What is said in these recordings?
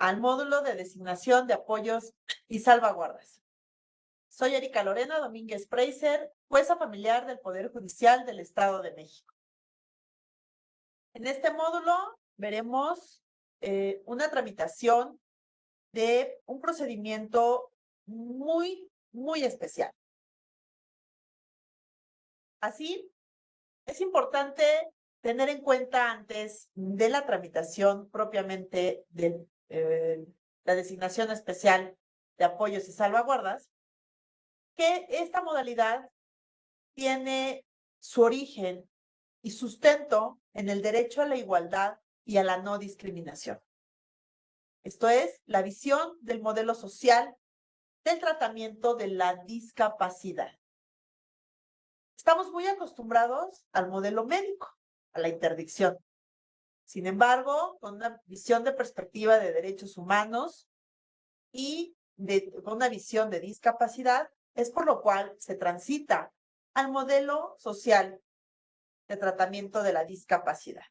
al módulo de designación de apoyos y salvaguardas. Soy Erika Lorena Domínguez Preiser, jueza familiar del Poder Judicial del Estado de México. En este módulo veremos una tramitación de un procedimiento muy especial. Así, es importante tener en cuenta antes de la tramitación propiamente de la designación especial de apoyos y salvaguardas, que esta modalidad tiene su origen y sustento en el derecho a la igualdad y a la no discriminación. Esto es, la visión del modelo social del tratamiento de la discapacidad. Estamos muy acostumbrados al modelo médico, a la interdicción. Sin embargo, con una visión de perspectiva de derechos humanos y con una visión de discapacidad, es por lo cual se transita al modelo social de tratamiento de la discapacidad.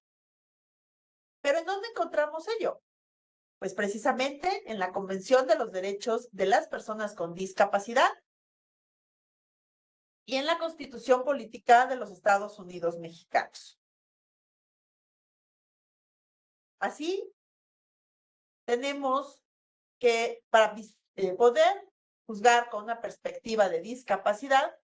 ¿Pero en dónde encontramos ello? Pues precisamente en la Convención de los Derechos de las Personas con Discapacidad y en la Constitución Política de los Estados Unidos Mexicanos. Así, tenemos que para poder juzgar con una perspectiva de discapacidad,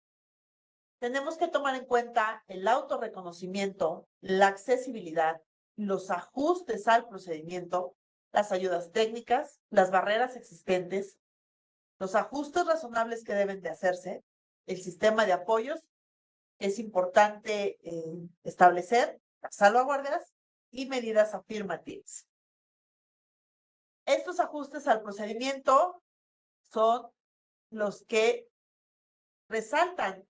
tenemos que tomar en cuenta el autorreconocimiento, la accesibilidad, los ajustes al procedimiento, las ayudas técnicas, las barreras existentes, los ajustes razonables que deben de hacerse, el sistema de apoyos, que es importante establecer, las salvaguardias y medidas afirmativas. Estos ajustes al procedimiento son los que resaltan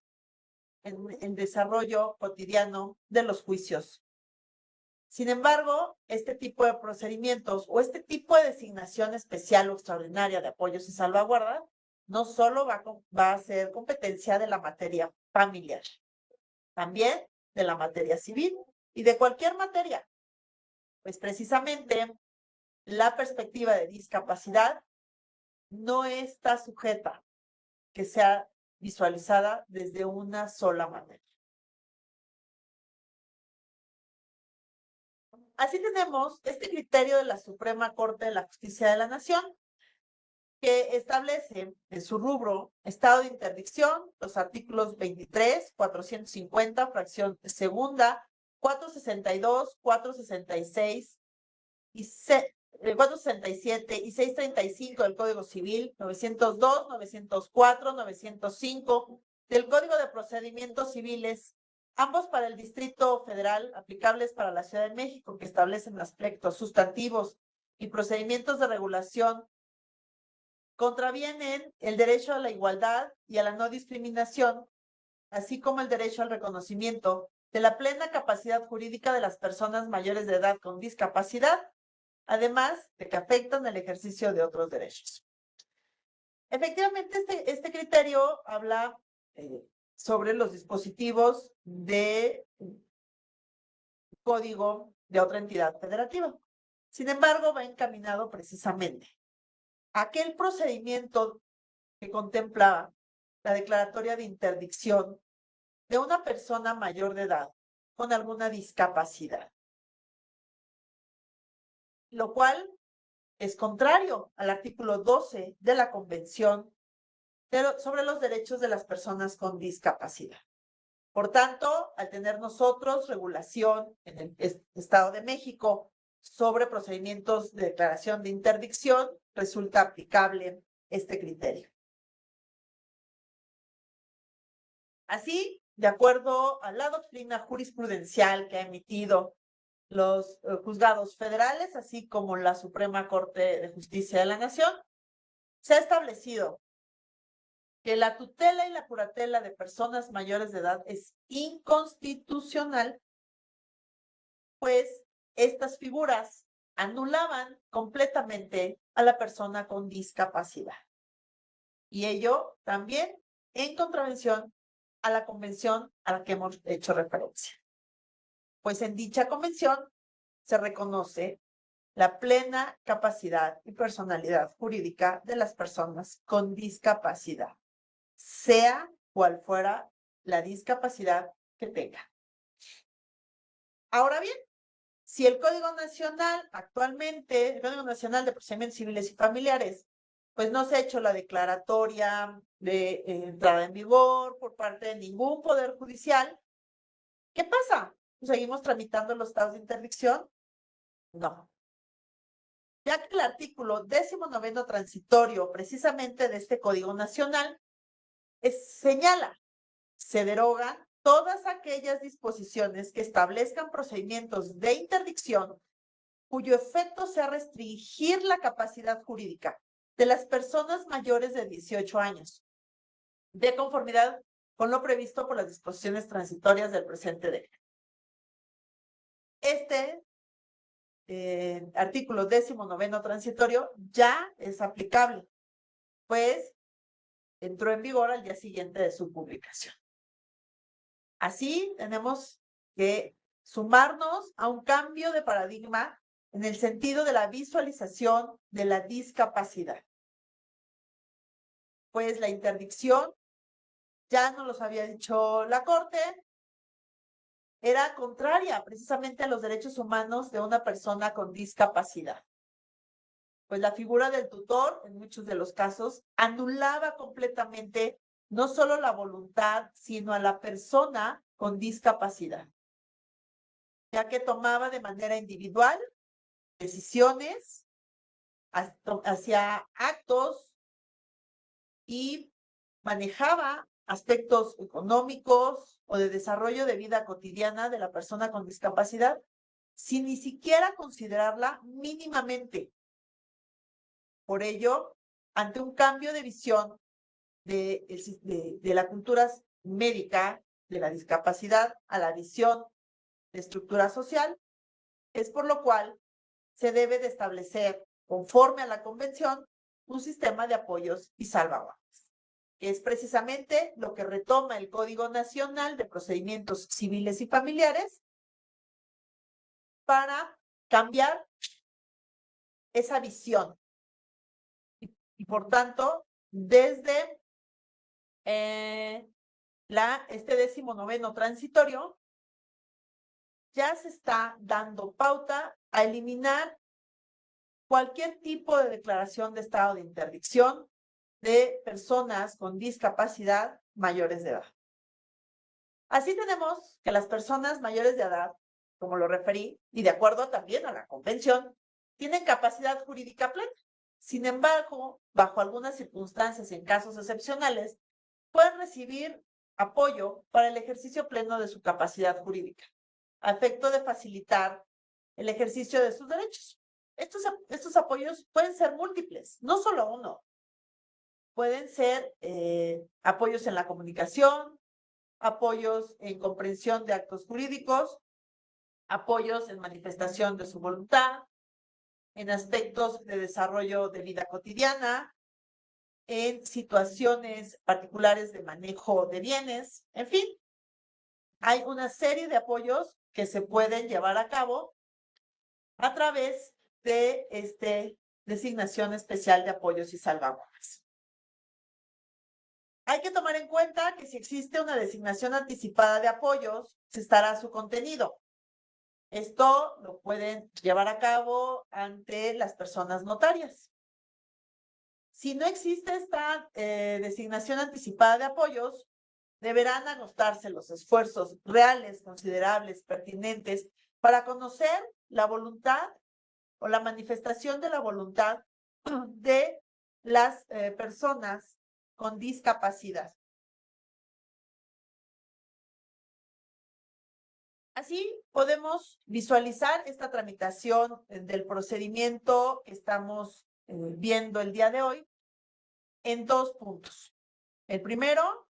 en el desarrollo cotidiano de los juicios. Sin embargo, este tipo de procedimientos o este tipo de designación especial o extraordinaria de apoyos y salvaguardas no solo va a ser competencia de la materia familiar, también de la materia civil y de cualquier materia. Pues precisamente la perspectiva de discapacidad no está sujeta que sea visualizada desde una sola manera. Así tenemos este criterio de la Suprema Corte de la Justicia de la Nación, que establece en su rubro estado de interdicción los artículos 23, 450, fracción segunda, 462, 466 y 467 y 635 del Código Civil, 902, 904, 905 del Código de Procedimientos Civiles, ambos para el Distrito Federal, aplicables para la Ciudad de México, que establecen aspectos sustantivos y procedimientos de regulación, contravienen el derecho a la igualdad y a la no discriminación, así como el derecho al reconocimiento de la plena capacidad jurídica de las personas mayores de edad con discapacidad, además de que afectan el ejercicio de otros derechos. Efectivamente, este criterio habla sobre los dispositivos de código de otra entidad federativa. Sin embargo, va encaminado precisamente a aquel procedimiento que contempla la declaratoria de interdicción de una persona mayor de edad con alguna discapacidad, lo cual es contrario al artículo 12 de la Convención sobre los Derechos de las Personas con Discapacidad. Por tanto, al tener nosotros regulación en el Estado de México sobre procedimientos de declaración de interdicción, resulta aplicable este criterio. Así, de acuerdo a la doctrina jurisprudencial que ha emitido los juzgados federales, así como la Suprema Corte de Justicia de la Nación, se ha establecido que la tutela y la curatela de personas mayores de edad es inconstitucional, pues estas figuras anulaban completamente a la persona con discapacidad. Y ello también en contravención a la convención a la que hemos hecho referencia. Pues en dicha convención se reconoce la plena capacidad y personalidad jurídica de las personas con discapacidad, sea cual fuera la discapacidad que tengan. Ahora bien, si el Código Nacional actualmente, el Código Nacional de Procedimientos Civiles y Familiares, pues no se ha hecho la declaratoria de entrada en vigor por parte de ningún poder judicial, ¿qué pasa? ¿Seguimos tramitando los estados de interdicción? No. Ya que el artículo 19º transitorio precisamente de este Código Nacional señala, se derogan todas aquellas disposiciones que establezcan procedimientos de interdicción cuyo efecto sea restringir la capacidad jurídica de las personas mayores de 18 años, de conformidad con lo previsto por las disposiciones transitorias del presente decreto. Este artículo 19º transitorio ya es aplicable, pues entró en vigor al día siguiente de su publicación. Así tenemos que sumarnos a un cambio de paradigma en el sentido de la visualización de la discapacidad. Pues la interdicción, ya nos los había dicho la Corte, era contraria precisamente a los derechos humanos de una persona con discapacidad. Pues la figura del tutor, en muchos de los casos, anulaba completamente no solo la voluntad, sino a la persona con discapacidad, ya que tomaba de manera individual decisiones hacia actos y manejaba aspectos económicos o de desarrollo de vida cotidiana de la persona con discapacidad sin ni siquiera considerarla mínimamente. Por ello, ante un cambio de visión de la cultura médica de la discapacidad a la visión de estructura social, es por lo cual se debe de establecer, conforme a la convención, un sistema de apoyos y salvaguardas, que es precisamente lo que retoma el Código Nacional de Procedimientos Civiles y Familiares para cambiar esa visión. Y por tanto, desde este 19º transitorio, ya se está dando pauta a eliminar cualquier tipo de declaración de estado de interdicción de personas con discapacidad mayores de edad. Así tenemos que las personas mayores de edad, como lo referí, y de acuerdo también a la convención, tienen capacidad jurídica plena. Sin embargo, bajo algunas circunstancias, en casos excepcionales, pueden recibir apoyo para el ejercicio pleno de su capacidad jurídica, a efecto de facilitar el ejercicio de sus derechos. Estos apoyos pueden ser múltiples, no solo uno. Pueden ser apoyos en la comunicación, apoyos en comprensión de actos jurídicos, apoyos en manifestación de su voluntad, en aspectos de desarrollo de vida cotidiana, en situaciones particulares de manejo de bienes, en fin. Hay una serie de apoyos que se pueden llevar a cabo a través de designación especial de apoyos y salvaguardas. Hay que tomar en cuenta que si existe una designación anticipada de apoyos, se estará su contenido. Esto lo pueden llevar a cabo ante las personas notarias. Si no existe esta designación anticipada de apoyos, deberán anotarse los esfuerzos reales, considerables, pertinentes para conocer la voluntad o la manifestación de la voluntad de las personas con discapacidad. Así podemos visualizar esta tramitación del procedimiento que estamos viendo el día de hoy en dos puntos. El primero,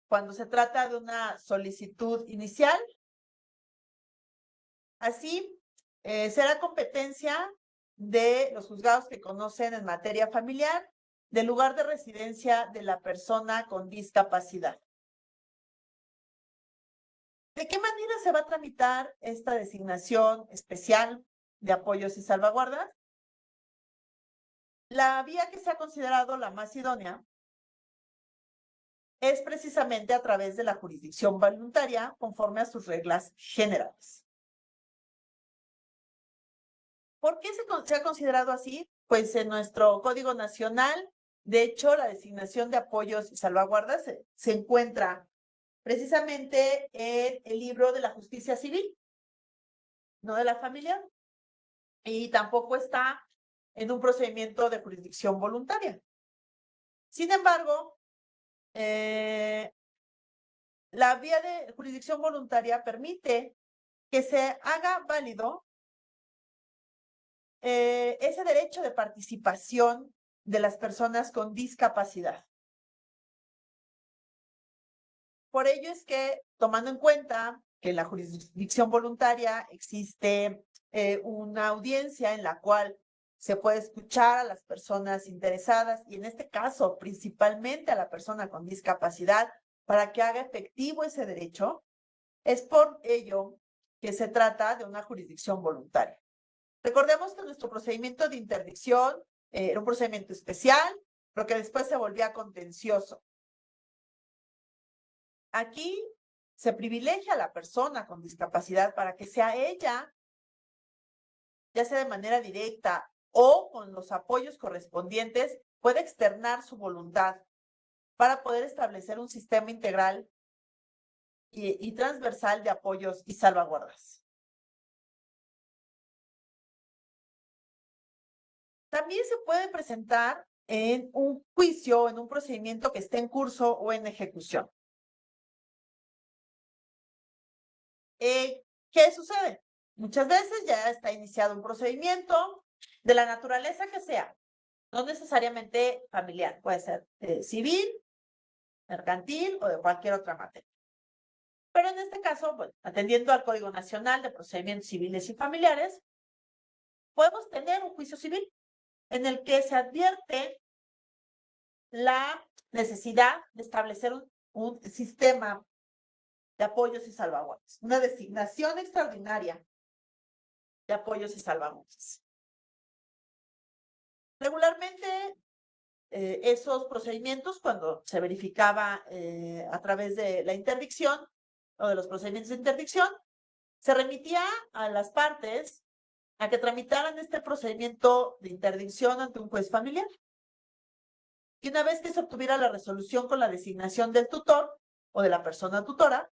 cuando se trata de una solicitud inicial. Así, será competencia de los juzgados que conocen en materia familiar del lugar de residencia de la persona con discapacidad. ¿De qué manera se va a tramitar esta designación especial de apoyos y salvaguardas, la vía que se ha considerado la más idónea es precisamente a través de la jurisdicción voluntaria conforme a sus reglas generales. ¿Por qué se ha considerado así? Pues en nuestro Código Nacional, de hecho, la designación de apoyos y salvaguardas se encuentra precisamente en el libro de la justicia civil, no de la familiar, y tampoco está en un procedimiento de jurisdicción voluntaria. Sin embargo, la vía de jurisdicción voluntaria permite que se haga válido ese derecho de participación de las personas con discapacidad. Por ello es que, tomando en cuenta que en la jurisdicción voluntaria existe una audiencia en la cual se puede escuchar a las personas interesadas y en este caso principalmente a la persona con discapacidad para que haga efectivo ese derecho, es por ello que se trata de una jurisdicción voluntaria. Recordemos que nuestro procedimiento de interdicción era un procedimiento especial, pero que después se volvía contencioso. Aquí se privilegia a la persona con discapacidad para que sea ella, ya sea de manera directa o con los apoyos correspondientes, pueda externar su voluntad para poder establecer un sistema integral y transversal de apoyos y salvaguardas. También se puede presentar en un juicio, en un procedimiento que esté en curso o en ejecución. ¿Qué sucede? Muchas veces ya está iniciado un procedimiento de la naturaleza que sea, no necesariamente familiar, puede ser civil, mercantil o de cualquier otra materia. Pero en este caso, bueno, atendiendo al Código Nacional de Procedimientos Civiles y Familiares, podemos tener un juicio civil en el que se advierte la necesidad de establecer un sistema de apoyos y salvaguardas, una designación extraordinaria de apoyos y salvaguardas. Regularmente, esos procedimientos, cuando se verificaba a través de la interdicción o de los procedimientos de interdicción, se remitía a las partes a que tramitaran este procedimiento de interdicción ante un juez familiar. Y una vez que se obtuviera la resolución con la designación del tutor o de la persona tutora,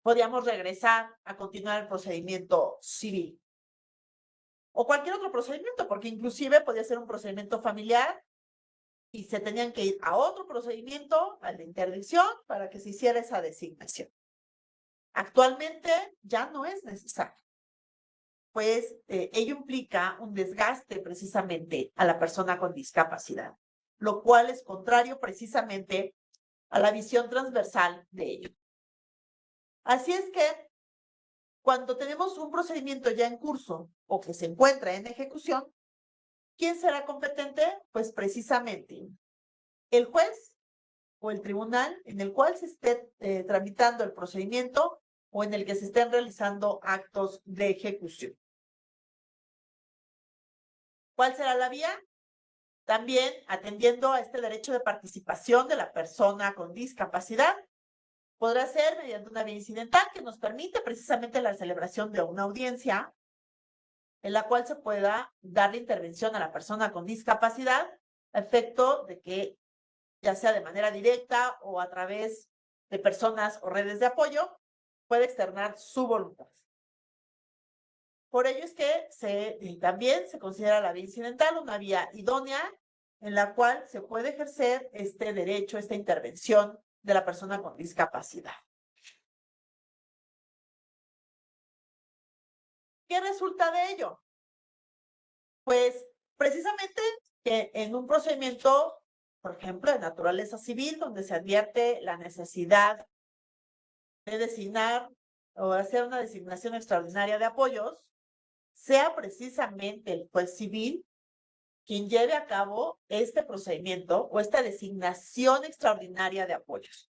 podíamos regresar a continuar el procedimiento civil. O cualquier otro procedimiento, porque inclusive podía ser un procedimiento familiar y se tenían que ir a otro procedimiento, al de interdicción, para que se hiciera esa designación. Actualmente ya no es necesario, pues ello implica un desgaste precisamente a la persona con discapacidad, lo cual es contrario precisamente a la visión transversal de ello. Así es que cuando tenemos un procedimiento ya en curso o que se encuentra en ejecución, ¿quién será competente? Pues precisamente el juez o el tribunal en el cual se esté tramitando el procedimiento o en el que se estén realizando actos de ejecución. ¿Cuál será la vía? También atendiendo a este derecho de participación de la persona con discapacidad, podrá ser mediante una vía incidental que nos permite precisamente la celebración de una audiencia en la cual se pueda dar la intervención a la persona con discapacidad a efecto de que, ya sea de manera directa o a través de personas o redes de apoyo, pueda externar su voluntad. Por ello es que también se considera la vía incidental una vía idónea en la cual se puede ejercer este derecho, esta intervención de la persona con discapacidad. ¿Qué resulta de ello? Pues precisamente que en un procedimiento, por ejemplo, de naturaleza civil, donde se advierte la necesidad de designar o hacer una designación extraordinaria de apoyos, sea precisamente el juez civil quien lleve a cabo este procedimiento o esta designación extraordinaria de apoyos.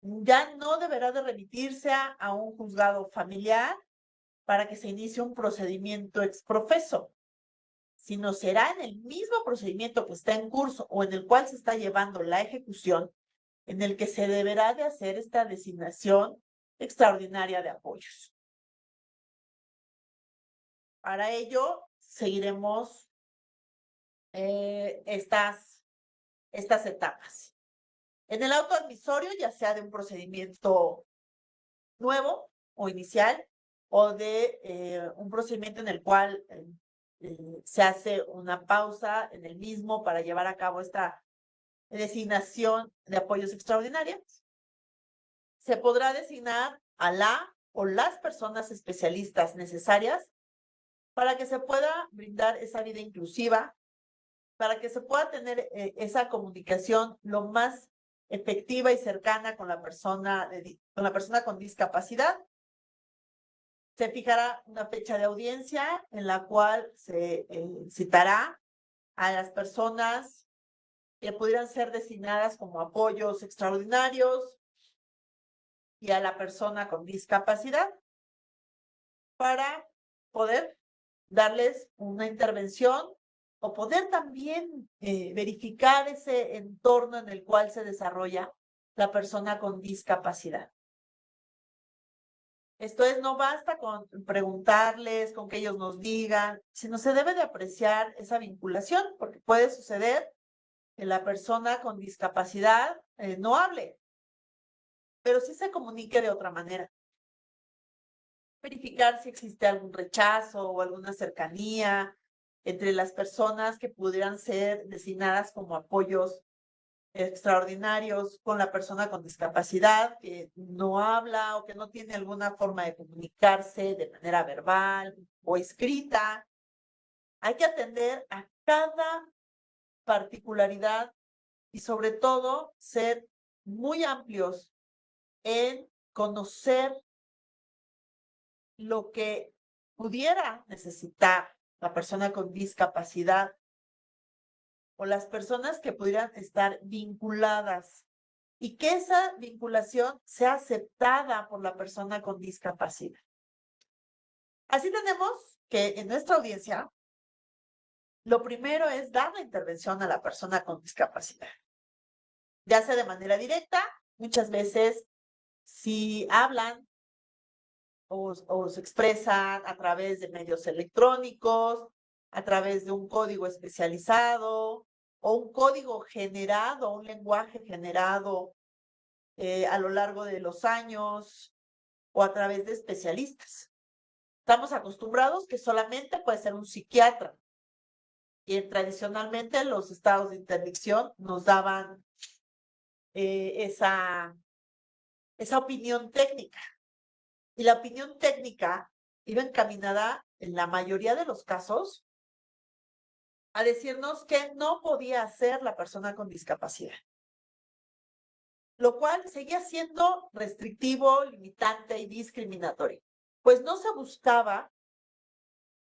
Ya no deberá de remitirse a un juzgado familiar para que se inicie un procedimiento exprofeso, sino será en el mismo procedimiento que está en curso o en el cual se está llevando la ejecución, en el que se deberá de hacer esta designación extraordinaria de apoyos. Para ello, seguiremos estas etapas. En el auto admisorio, ya sea de un procedimiento nuevo o inicial, o de un procedimiento en el cual se hace una pausa en el mismo para llevar a cabo esta designación de apoyos extraordinarios, se podrá designar a la o las personas especialistas necesarias para que se pueda brindar esa vida inclusiva, para que se pueda tener esa comunicación lo más efectiva y cercana con la persona con discapacidad. Se fijará una fecha de audiencia en la cual se citará a las personas que pudieran ser designadas como apoyos extraordinarios y a la persona con discapacidad para poder darles una intervención o poder también verificar ese entorno en el cual se desarrolla la persona con discapacidad. Esto es, no basta con preguntarles, con que ellos nos digan, sino se debe de apreciar esa vinculación, porque puede suceder que la persona con discapacidad no hable, pero sí se comunique de otra manera. Verificar si existe algún rechazo o alguna cercanía entre las personas que pudieran ser designadas como apoyos extraordinarios con la persona con discapacidad que no habla o que no tiene alguna forma de comunicarse de manera verbal o escrita. Hay que atender a cada particularidad y sobre todo ser muy amplios en conocer lo que pudiera necesitar la persona con discapacidad o las personas que pudieran estar vinculadas y que esa vinculación sea aceptada por la persona con discapacidad. Así tenemos que en nuestra audiencia, lo primero es dar la intervención a la persona con discapacidad, ya sea de manera directa, muchas veces si hablan o se expresan a través de medios electrónicos, a través de un código especializado o un código generado, un lenguaje generado a lo largo de los años o a través de especialistas. Estamos acostumbrados que solamente puede ser un psiquiatra y tradicionalmente los estados de interdicción nos daban esa opinión técnica. Y la opinión técnica iba encaminada, en la mayoría de los casos, a decirnos que no podía hacer la persona con discapacidad, lo cual seguía siendo restrictivo, limitante y discriminatorio, pues no se buscaba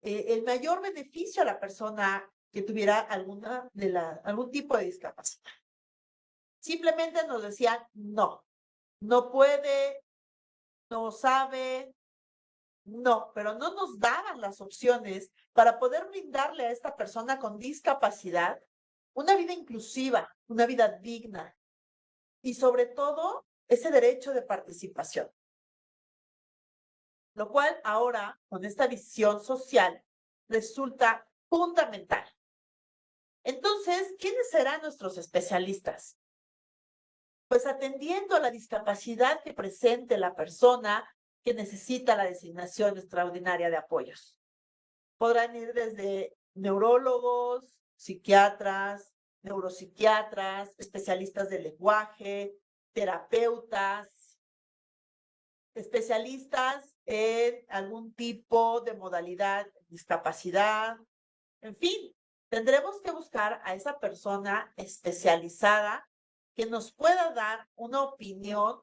el mayor beneficio a la persona que tuviera algún tipo de discapacidad. Simplemente nos decían, no puede, no sabe, no, pero no nos daban las opciones para poder brindarle a esta persona con discapacidad una vida inclusiva, una vida digna y sobre todo ese derecho de participación. Lo cual ahora, con esta visión social, resulta fundamental. Entonces, ¿quiénes serán nuestros especialistas? Pues atendiendo a la discapacidad que presente la persona que necesita la designación extraordinaria de apoyos. Podrán ir desde neurólogos, psiquiatras, neuropsiquiatras, especialistas del lenguaje, terapeutas, especialistas en algún tipo de modalidad de discapacidad. En fin, tendremos que buscar a esa persona especializada que nos pueda dar una opinión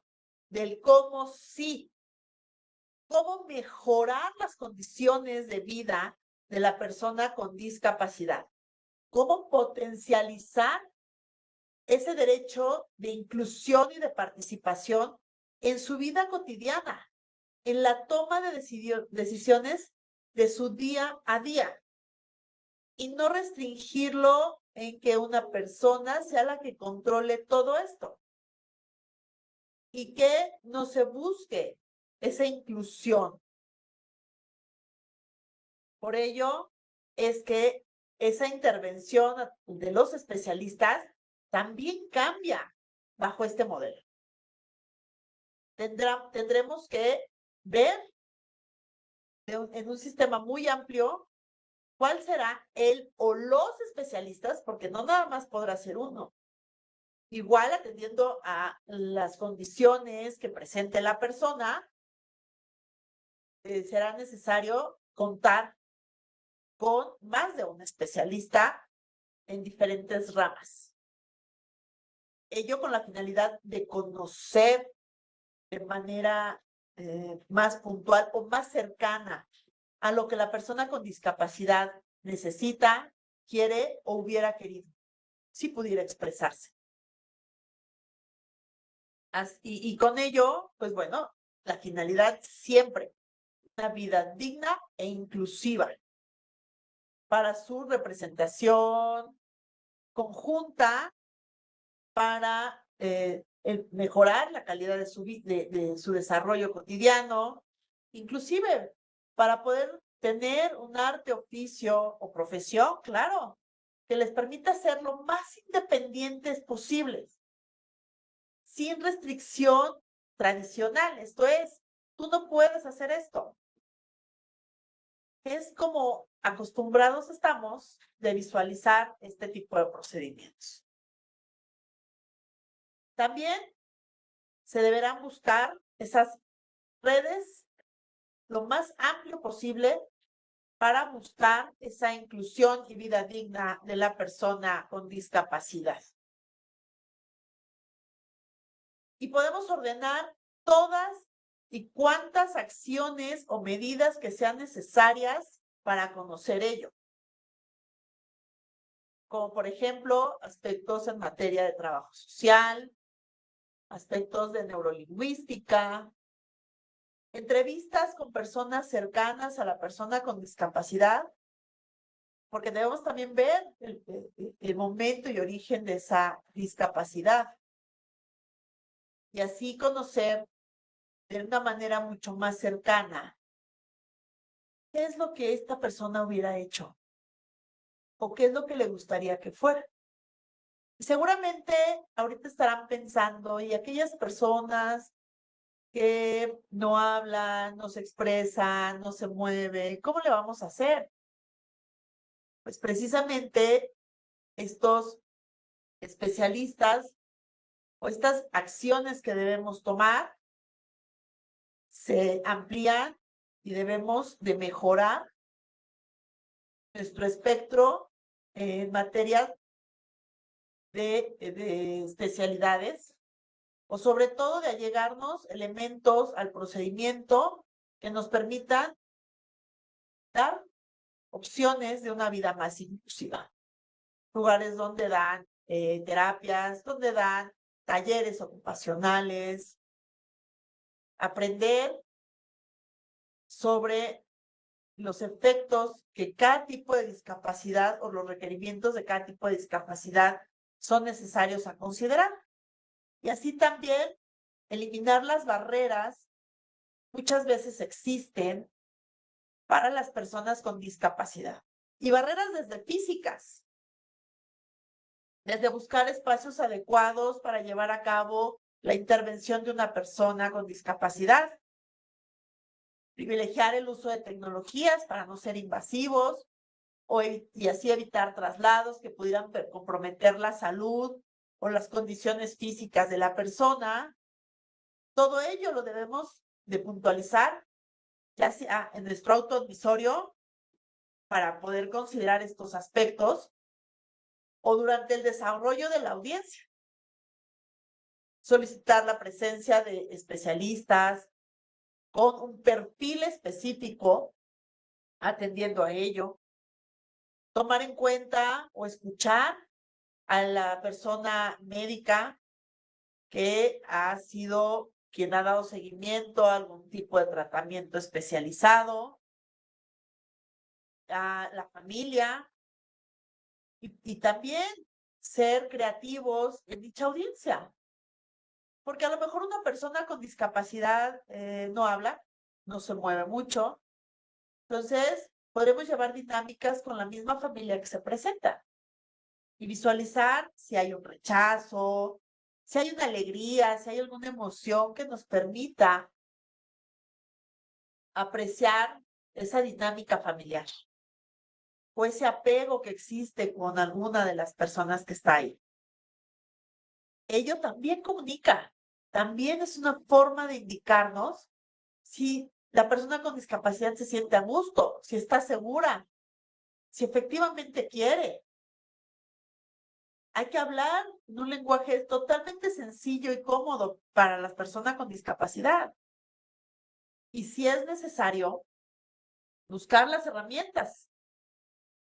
del cómo mejorar las condiciones de vida de la persona con discapacidad, cómo potencializar ese derecho de inclusión y de participación en su vida cotidiana, en la toma de decisiones de su día a día y no restringirlo en que una persona sea la que controle todo esto y que no se busque esa inclusión. Por ello es que esa intervención de los especialistas también cambia bajo este modelo. Tendremos que ver en un sistema muy amplio cuál será el o los especialistas, porque no nada más podrá ser uno. Igual atendiendo a las condiciones que presente la persona, será necesario contar con más de un especialista en diferentes ramas. Ello con la finalidad de conocer de manera más puntual o más cercana a lo que la persona con discapacidad necesita, quiere o hubiera querido, si pudiera expresarse. Y con ello, pues bueno, la finalidad siempre, una vida digna e inclusiva para su representación conjunta, para mejorar la calidad de su desarrollo cotidiano, inclusive para poder tener un arte, oficio o profesión, claro, que les permita ser lo más independientes posibles, sin restricción tradicional. Esto es, tú no puedes hacer esto. Es como acostumbrados estamos de visualizar este tipo de procedimientos. También se deberán buscar esas redes lo más amplio posible para buscar esa inclusión y vida digna de la persona con discapacidad. Y podemos ordenar todas y cuantas acciones o medidas que sean necesarias para conocer ello. Como por ejemplo, aspectos en materia de trabajo social, aspectos de neurolingüística, entrevistas con personas cercanas a la persona con discapacidad, porque debemos también ver el momento y origen de esa discapacidad y así conocer de una manera mucho más cercana qué es lo que esta persona hubiera hecho o qué es lo que le gustaría que fuera. Y seguramente ahorita estarán pensando, y aquellas personas que no hablan, no se expresan, no se mueven, ¿cómo le vamos a hacer? Pues precisamente estos especialistas o estas acciones que debemos tomar se amplían y debemos de mejorar nuestro espectro en materia de especialidades o sobre todo de allegarnos elementos al procedimiento que nos permitan dar opciones de una vida más inclusiva. Lugares donde dan terapias, donde dan talleres ocupacionales, aprender sobre los efectos que cada tipo de discapacidad o los requerimientos de cada tipo de discapacidad son necesarios a considerar. Y así también eliminar las barreras muchas veces existen para las personas con discapacidad. Y barreras desde físicas, desde buscar espacios adecuados para llevar a cabo la intervención de una persona con discapacidad, privilegiar el uso de tecnologías para no ser invasivos y así evitar traslados que pudieran comprometer la salud o las condiciones físicas de la persona. Todo ello lo debemos de puntualizar, ya sea en nuestro auto advisorio, para poder considerar estos aspectos, o durante el desarrollo de la audiencia. Solicitar la presencia de especialistas con un perfil específico atendiendo a ello. Tomar en cuenta o escuchar a la persona médica que ha sido quien ha dado seguimiento a algún tipo de tratamiento especializado, a la familia y también ser creativos en dicha audiencia. Porque a lo mejor una persona con discapacidad no habla, no se mueve mucho. Entonces, podremos llevar dinámicas con la misma familia que se presenta y visualizar si hay un rechazo, si hay una alegría, si hay alguna emoción que nos permita apreciar esa dinámica familiar o ese apego que existe con alguna de las personas que está ahí. Ello también comunica, también es una forma de indicarnos si la persona con discapacidad se siente a gusto, si está segura, si efectivamente quiere. Hay que hablar en un lenguaje totalmente sencillo y cómodo para las personas con discapacidad. Y si es necesario, buscar las herramientas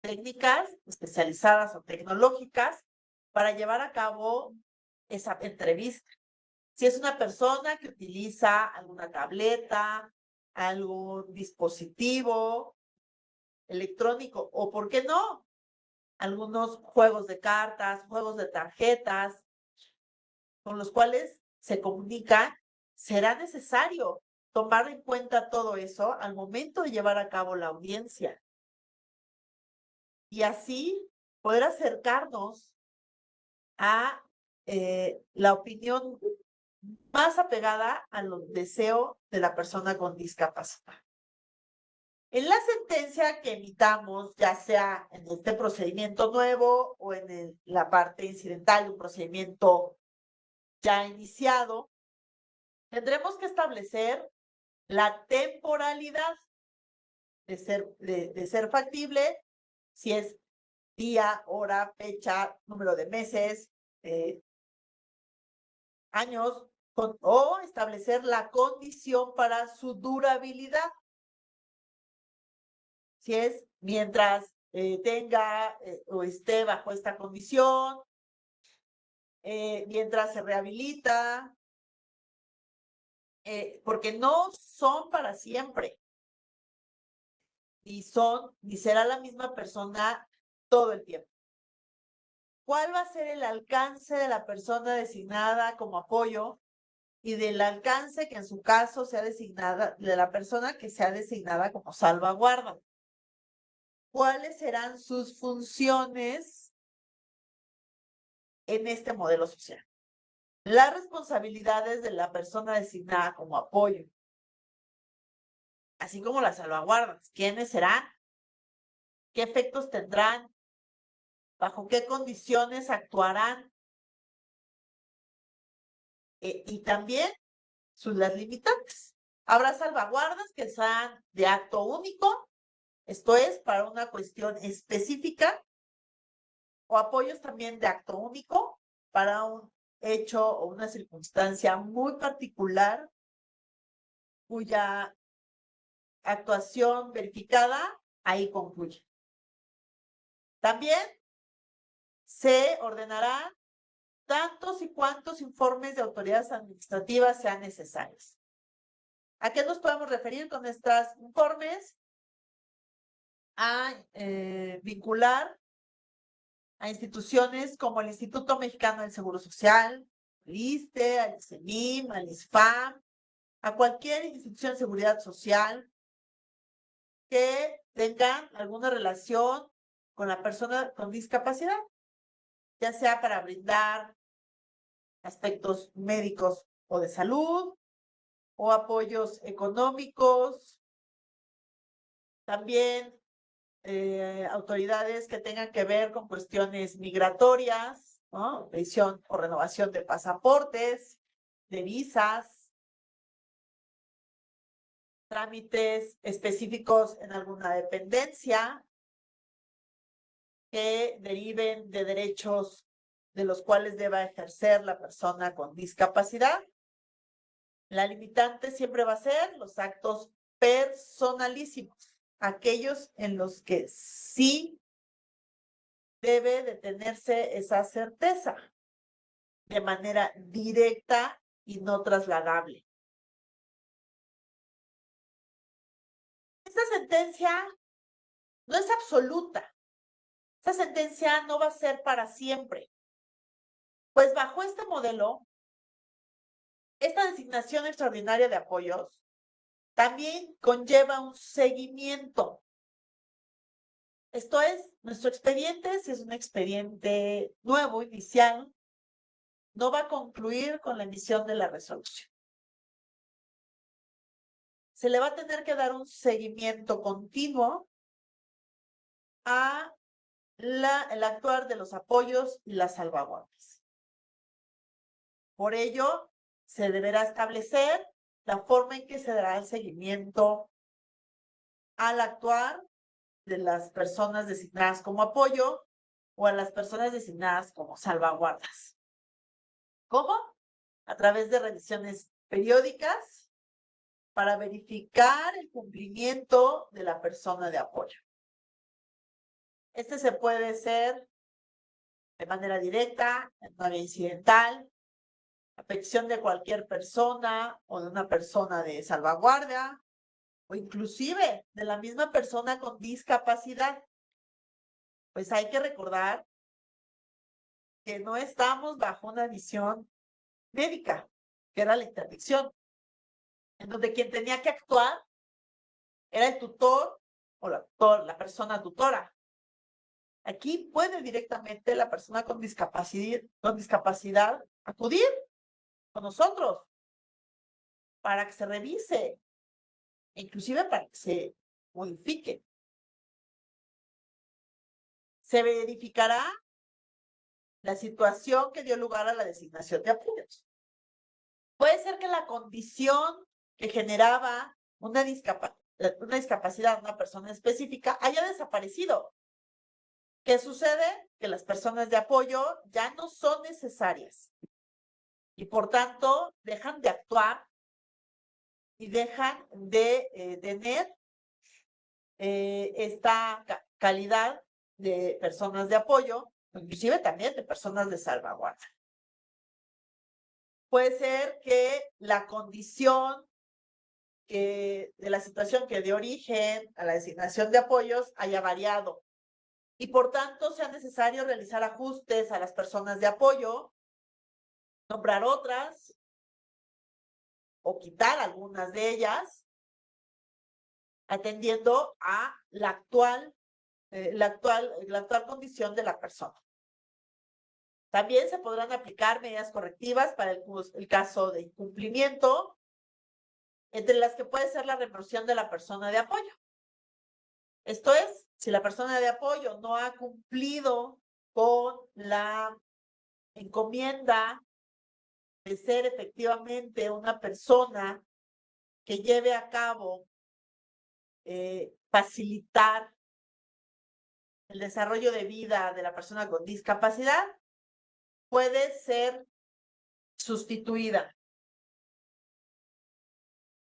técnicas especializadas o tecnológicas para llevar a cabo esa entrevista. Si es una persona que utiliza alguna tableta, algún dispositivo electrónico o, ¿por qué no?, algunos juegos de cartas, juegos de tarjetas, con los cuales se comunica, será necesario tomar en cuenta todo eso al momento de llevar a cabo la audiencia. Y así poder acercarnos a la opinión más apegada a los deseos de la persona con discapacidad. En la sentencia que emitamos, ya sea en este procedimiento nuevo o en la parte incidental de un procedimiento ya iniciado, tendremos que establecer la temporalidad de ser factible, si es día, hora, fecha, número de meses, años, o establecer la condición para su durabilidad. Si es mientras tenga o esté bajo esta condición, mientras se rehabilita, porque no son para siempre, ni será la misma persona todo el tiempo. ¿Cuál va a ser el alcance de la persona designada como apoyo y del alcance que en su caso sea designada, de la persona que sea designada como salvaguarda? ¿Cuáles serán sus funciones en este modelo social? Las responsabilidades de la persona designada como apoyo, así como las salvaguardas. ¿Quiénes serán? ¿Qué efectos tendrán? ¿Bajo qué condiciones actuarán? Y también las limitantes. Habrá salvaguardas que sean de acto único, esto es, para una cuestión específica, o apoyos también de acto único para un hecho o una circunstancia muy particular cuya actuación verificada ahí concluye. También se ordenará tantos y cuantos informes de autoridades administrativas sean necesarios. ¿A qué nos podemos referir con estos informes? A vincular a instituciones como el Instituto Mexicano del Seguro Social, al ISSSTE, al ICEMIM, al ISFAM, a cualquier institución de seguridad social que tengan alguna relación con la persona con discapacidad, ya sea para brindar aspectos médicos o de salud o apoyos económicos. También autoridades que tengan que ver con cuestiones migratorias, ¿no? Emisión o renovación de pasaportes, de visas, trámites específicos en alguna dependencia que deriven de derechos de los cuales deba ejercer la persona con discapacidad. La limitante siempre va a ser los actos personalísimos, aquellos en los que sí debe de tenerse esa certeza de manera directa y no trasladable. Esta sentencia no es absoluta. Esta sentencia no va a ser para siempre. Pues bajo este modelo, esta designación extraordinaria de apoyos también conlleva un seguimiento. Esto es, nuestro expediente, si es un expediente nuevo, inicial, no va a concluir con la emisión de la resolución. Se le va a tener que dar un seguimiento continuo a el actuar de los apoyos y las salvaguardas. Por ello, se deberá establecer la forma en que se dará el seguimiento al actuar de las personas designadas como apoyo o a las personas designadas como salvaguardas. ¿Cómo? A través de revisiones periódicas para verificar el cumplimiento de la persona de apoyo. Este se puede hacer de manera directa, en una vía incidental, a petición de cualquier persona o de una persona de salvaguardia, o inclusive de la misma persona con discapacidad. Pues hay que recordar que no estamos bajo una visión médica, que era la interdicción, en donde quien tenía que actuar era el tutor o la persona tutora. Aquí puede directamente la persona con discapacidad acudir con nosotros para que se revise, inclusive para que se modifique. Se verificará la situación que dio lugar a la designación de apoyos. Puede ser que la condición que generaba una discapacidad, una persona específica, haya desaparecido. ¿Qué sucede? Que las personas de apoyo ya no son necesarias y por tanto dejan de actuar y dejan de tener esta calidad de personas de apoyo, inclusive también de personas de salvaguarda. Puede ser que la condición de la situación que dio origen a la designación de apoyos haya variado y por tanto sea necesario realizar ajustes a las personas de apoyo, nombrar otras o quitar algunas de ellas, atendiendo a la actual condición de la persona. También se podrán aplicar medidas correctivas para el caso de incumplimiento, entre las que puede ser la remoción de la persona de apoyo. Esto es, si la persona de apoyo no ha cumplido con la encomienda de ser efectivamente una persona que lleve a cabo facilitar el desarrollo de vida de la persona con discapacidad, puede ser sustituida.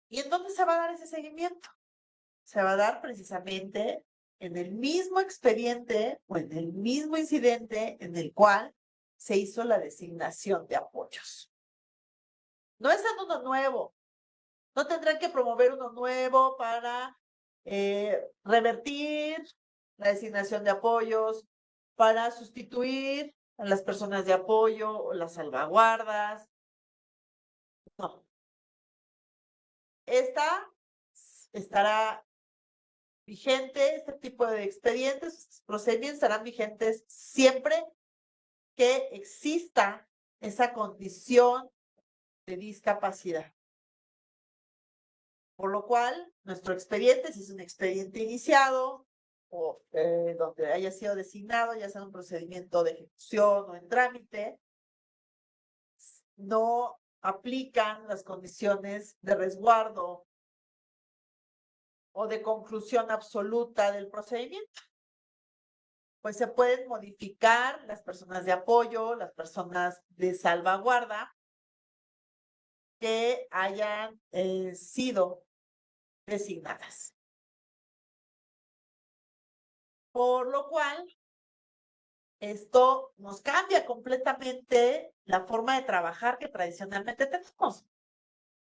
¿Y en dónde se va a dar ese seguimiento? Se va a dar precisamente en el mismo expediente o en el mismo incidente en el cual se hizo la designación de apoyos. No es en uno nuevo. No tendrán que promover uno nuevo para revertir la designación de apoyos, para sustituir a las personas de apoyo o las salvaguardas. No. Esta estará vigente, este tipo de expedientes, estos procedimientos estarán vigentes siempre que exista esa condición de discapacidad. Por lo cual, nuestro expediente, si es un expediente iniciado o donde haya sido designado, ya sea un procedimiento de ejecución o en trámite, no aplican las condiciones de resguardo o de conclusión absoluta del procedimiento. Pues se pueden modificar las personas de apoyo, las personas de salvaguarda que hayan sido designadas. Por lo cual, esto nos cambia completamente la forma de trabajar que tradicionalmente tenemos.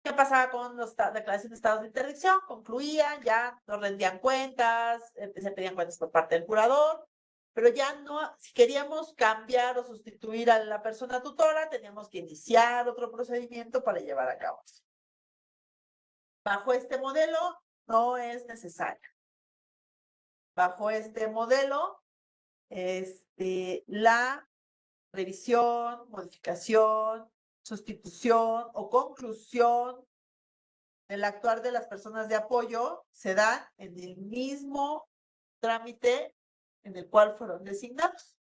¿Qué pasaba con las declaraciones de estados de interdicción? Concluían, ya no rendían cuentas, se pedían cuentas por parte del curador, pero ya no, si queríamos cambiar o sustituir a la persona tutora, teníamos que iniciar otro procedimiento para llevar a cabo eso. Bajo este modelo no es necesario. Bajo este modelo, la revisión, modificación, sustitución o conclusión del actuar de las personas de apoyo se da en el mismo trámite en el cual fueron designados.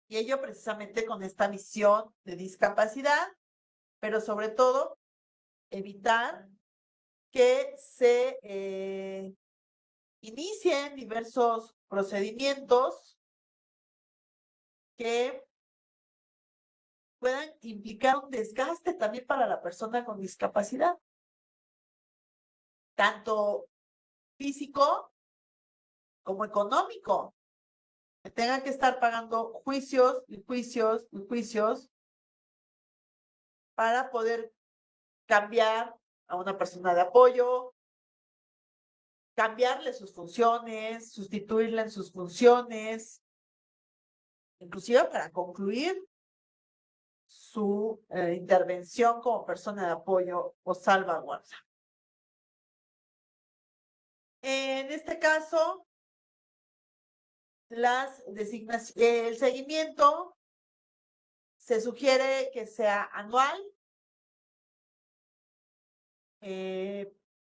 Y ello precisamente con esta visión de discapacidad, pero sobre todo evitar que se inicien diversos procedimientos que puedan implicar un desgaste también para la persona con discapacidad, tanto físico como económico, que tengan que estar pagando juicios y juicios y juicios para poder cambiar a una persona de apoyo, cambiarle sus funciones, sustituirla en sus funciones, inclusive para concluir su intervención como persona de apoyo o salvaguarda. En este caso, el seguimiento se sugiere que sea anual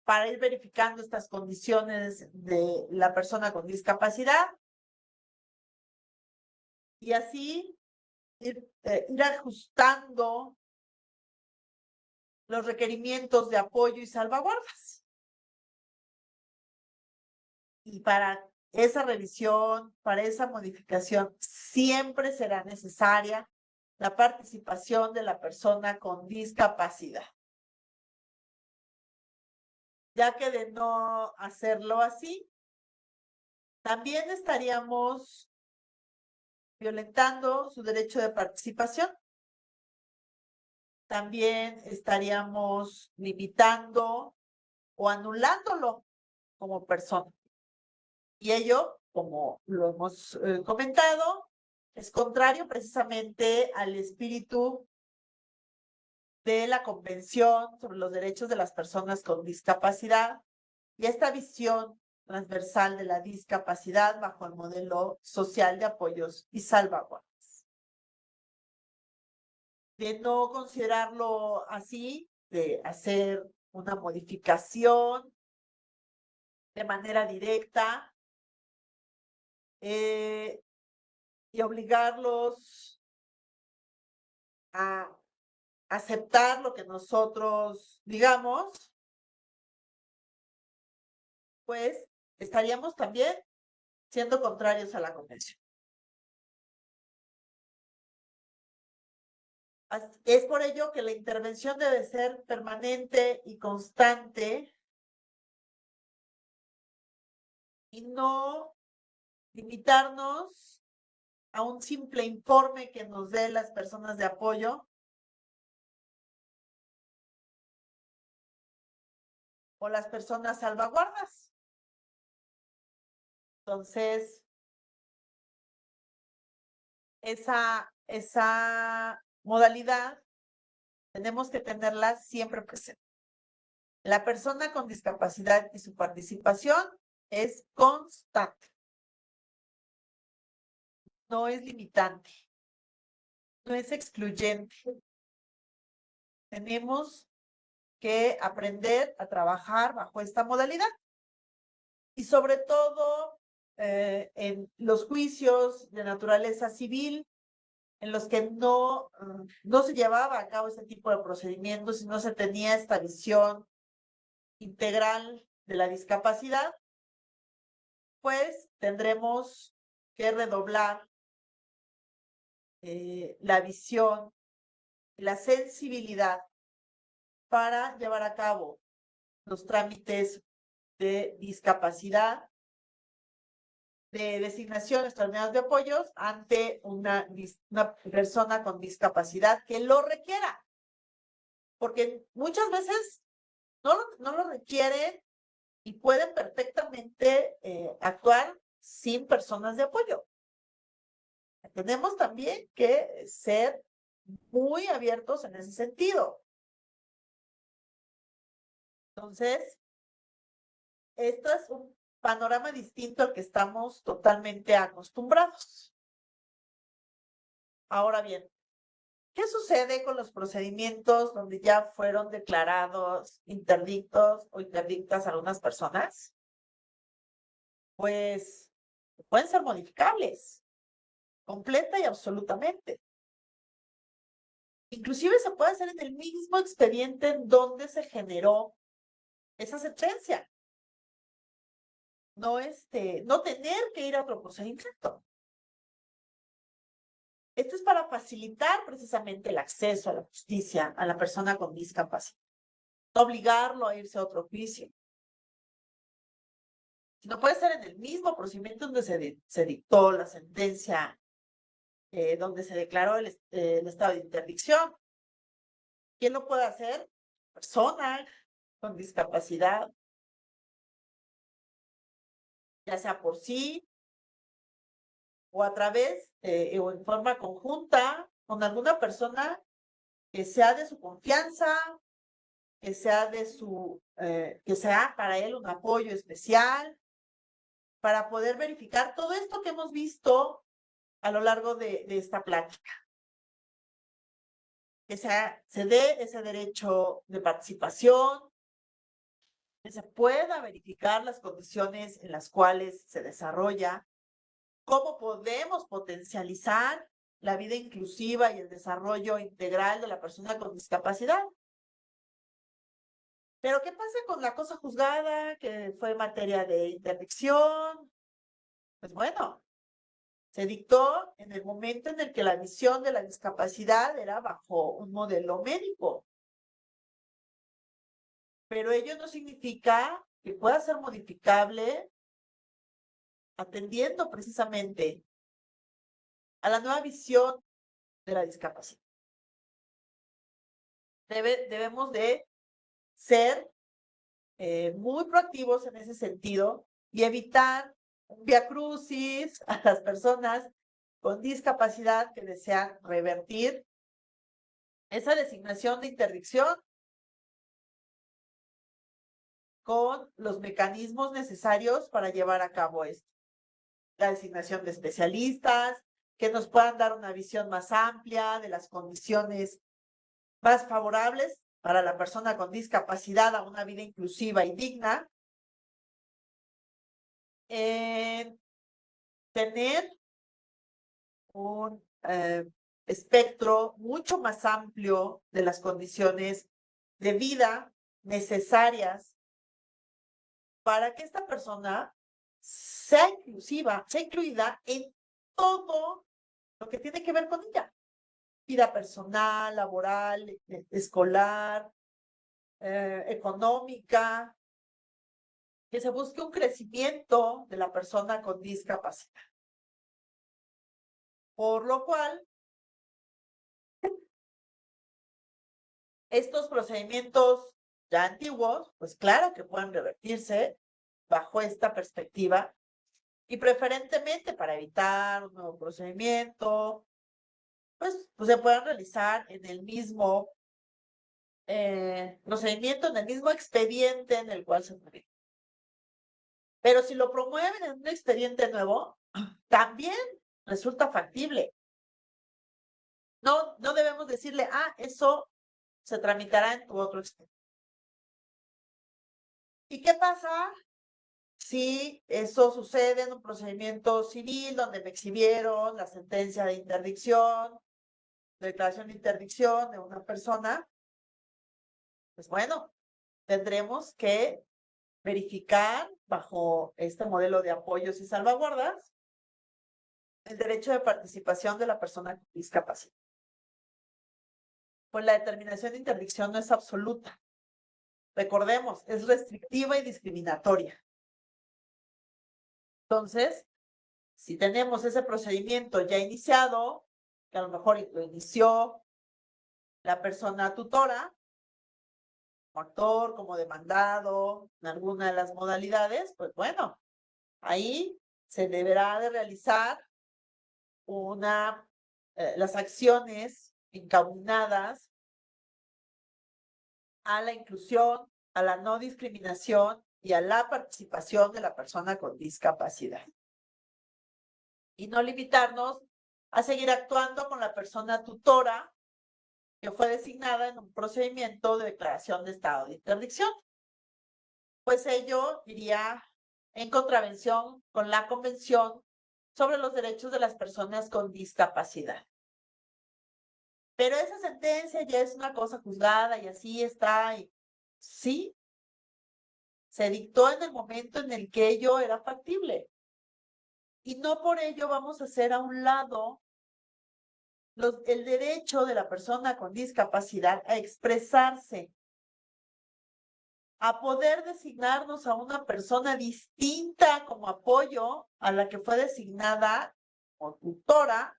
para ir verificando estas condiciones de la persona con discapacidad y así ir ajustando los requerimientos de apoyo y salvaguardas. Y para esa revisión, para esa modificación, siempre será necesaria la participación de la persona con discapacidad. Ya que de no hacerlo así, también estaríamos violentando su derecho de participación. También estaríamos limitando o anulándolo como persona. Y ello, como lo hemos comentado, es contrario precisamente al espíritu de la Convención sobre los Derechos de las Personas con Discapacidad y esta visión transversal de la discapacidad bajo el modelo social de apoyos y salvaguardas. De no considerarlo así, de hacer una modificación de manera directa y obligarlos a aceptar lo que nosotros digamos, pues estaríamos también siendo contrarios a la convención. Es por ello que la intervención debe ser permanente y constante y no limitarnos a un simple informe que nos dé las personas de apoyo o las personas salvaguardas. Entonces, esa modalidad tenemos que tenerla siempre presente. La persona con discapacidad y su participación es constante. No es limitante. No es excluyente. Tenemos que aprender a trabajar bajo esta modalidad. Y sobre todo en los juicios de naturaleza civil, en los que no se llevaba a cabo este tipo de procedimientos y no se tenía esta visión integral de la discapacidad, pues tendremos que redoblar la visión, la sensibilidad para llevar a cabo los trámites de discapacidad de designación extraordinaria de apoyos ante una persona con discapacidad que lo requiera. Porque muchas veces no lo requieren y pueden perfectamente actuar sin personas de apoyo. Tenemos también que ser muy abiertos en ese sentido. Entonces, esto es un panorama distinto al que estamos totalmente acostumbrados. Ahora bien, ¿qué sucede con los procedimientos donde ya fueron declarados interdictos o interdictas algunas personas? Pues pueden ser modificables, completa y absolutamente. Inclusive se puede hacer en el mismo expediente en donde se generó esa sentencia. No tener que ir a otro procedimiento. Esto es para facilitar precisamente el acceso a la justicia a la persona con discapacidad. No obligarlo a irse a otro juicio. Sino puede ser en el mismo procedimiento donde se dictó la sentencia, donde se declaró el estado de interdicción. ¿Quién lo puede hacer? Persona con discapacidad, ya sea por sí o a través o en forma conjunta con alguna persona que sea de su confianza, que sea que sea para él un apoyo especial, para poder verificar todo esto que hemos visto a lo largo de esta plática. Que se dé ese derecho de participación, que se pueda verificar las condiciones en las cuales se desarrolla, cómo podemos potencializar la vida inclusiva y el desarrollo integral de la persona con discapacidad. Pero ¿qué pasa con la cosa juzgada que fue materia de interdicción? Pues bueno, se dictó en el momento en el que la visión de la discapacidad era bajo un modelo médico. Pero ello no significa que pueda ser modificable atendiendo precisamente a la nueva visión de la discapacidad. Debemos de ser muy proactivos en ese sentido y evitar un viacrucis a las personas con discapacidad que desean revertir esa designación de interdicción con los mecanismos necesarios para llevar a cabo esto. La designación de especialistas que nos puedan dar una visión más amplia de las condiciones más favorables para la persona con discapacidad a una vida inclusiva y digna. Tener un espectro mucho más amplio de las condiciones de vida necesarias para que esta persona sea inclusiva, sea incluida en todo lo que tiene que ver con ella. Vida personal, laboral, escolar, económica, que se busque un crecimiento de la persona con discapacidad. Por lo cual, estos procedimientos ya antiguos, pues claro que pueden revertirse bajo esta perspectiva y preferentemente para evitar un nuevo procedimiento, pues se pueden realizar en el mismo procedimiento, en el mismo expediente en el cual se mueve. Pero si lo promueven en un expediente nuevo, también resulta factible. No debemos decirle, eso se tramitará en tu otro expediente. ¿Y qué pasa si eso sucede en un procedimiento civil donde me exhibieron la sentencia de interdicción, declaración de interdicción de una persona? Pues bueno, tendremos que verificar bajo este modelo de apoyos y salvaguardas el derecho de participación de la persona con discapacidad. Pues la determinación de interdicción no es absoluta. Recordemos, es restrictiva y discriminatoria. Entonces, si tenemos ese procedimiento ya iniciado, que a lo mejor lo inició la persona tutora, como actor, como demandado, en alguna de las modalidades, pues bueno, ahí se deberá de realizar las acciones encaminadas a la inclusión, a la no discriminación y a la participación de la persona con discapacidad. Y no limitarnos a seguir actuando con la persona tutora que fue designada en un procedimiento de declaración de estado de interdicción, pues ello iría en contravención con la Convención sobre los Derechos de las Personas con Discapacidad. Pero esa sentencia ya es una cosa juzgada y así está. Y sí, se dictó en el momento en el que ello era factible. Y no por ello vamos a hacer a un lado el derecho de la persona con discapacidad a expresarse, a poder designarnos a una persona distinta como apoyo a la que fue designada o tutora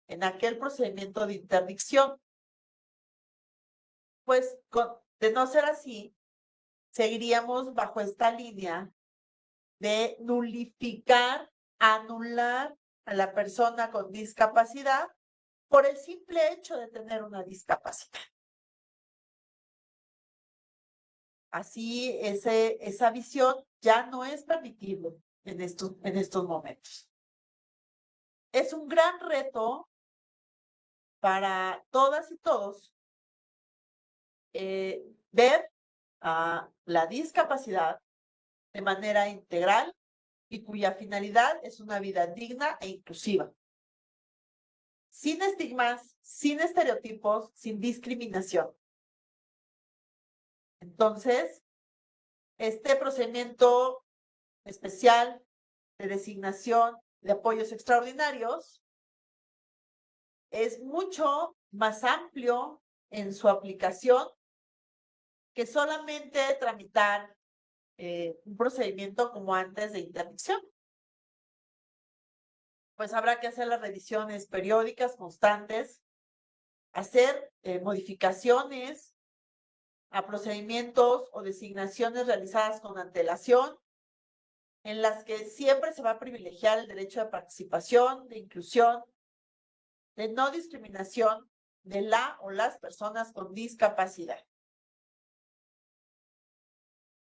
en aquel procedimiento de interdicción. Pues de no ser así, seguiríamos bajo esta línea de nulificar, anular a la persona con discapacidad por el simple hecho de tener una discapacidad. Así, esa visión ya no es permitible en estos momentos. Es un gran reto para todas y todos ver a la discapacidad de manera integral y cuya finalidad es una vida digna e inclusiva, sin estigmas, sin estereotipos, sin discriminación. Entonces, este procedimiento especial de designación de apoyos extraordinarios es mucho más amplio en su aplicación que solamente tramitar un procedimiento como antes de interdicción. Pues habrá que hacer las revisiones periódicas, constantes, hacer modificaciones a procedimientos o designaciones realizadas con antelación, en las que siempre se va a privilegiar el derecho de participación, de inclusión, de no discriminación de la o las personas con discapacidad.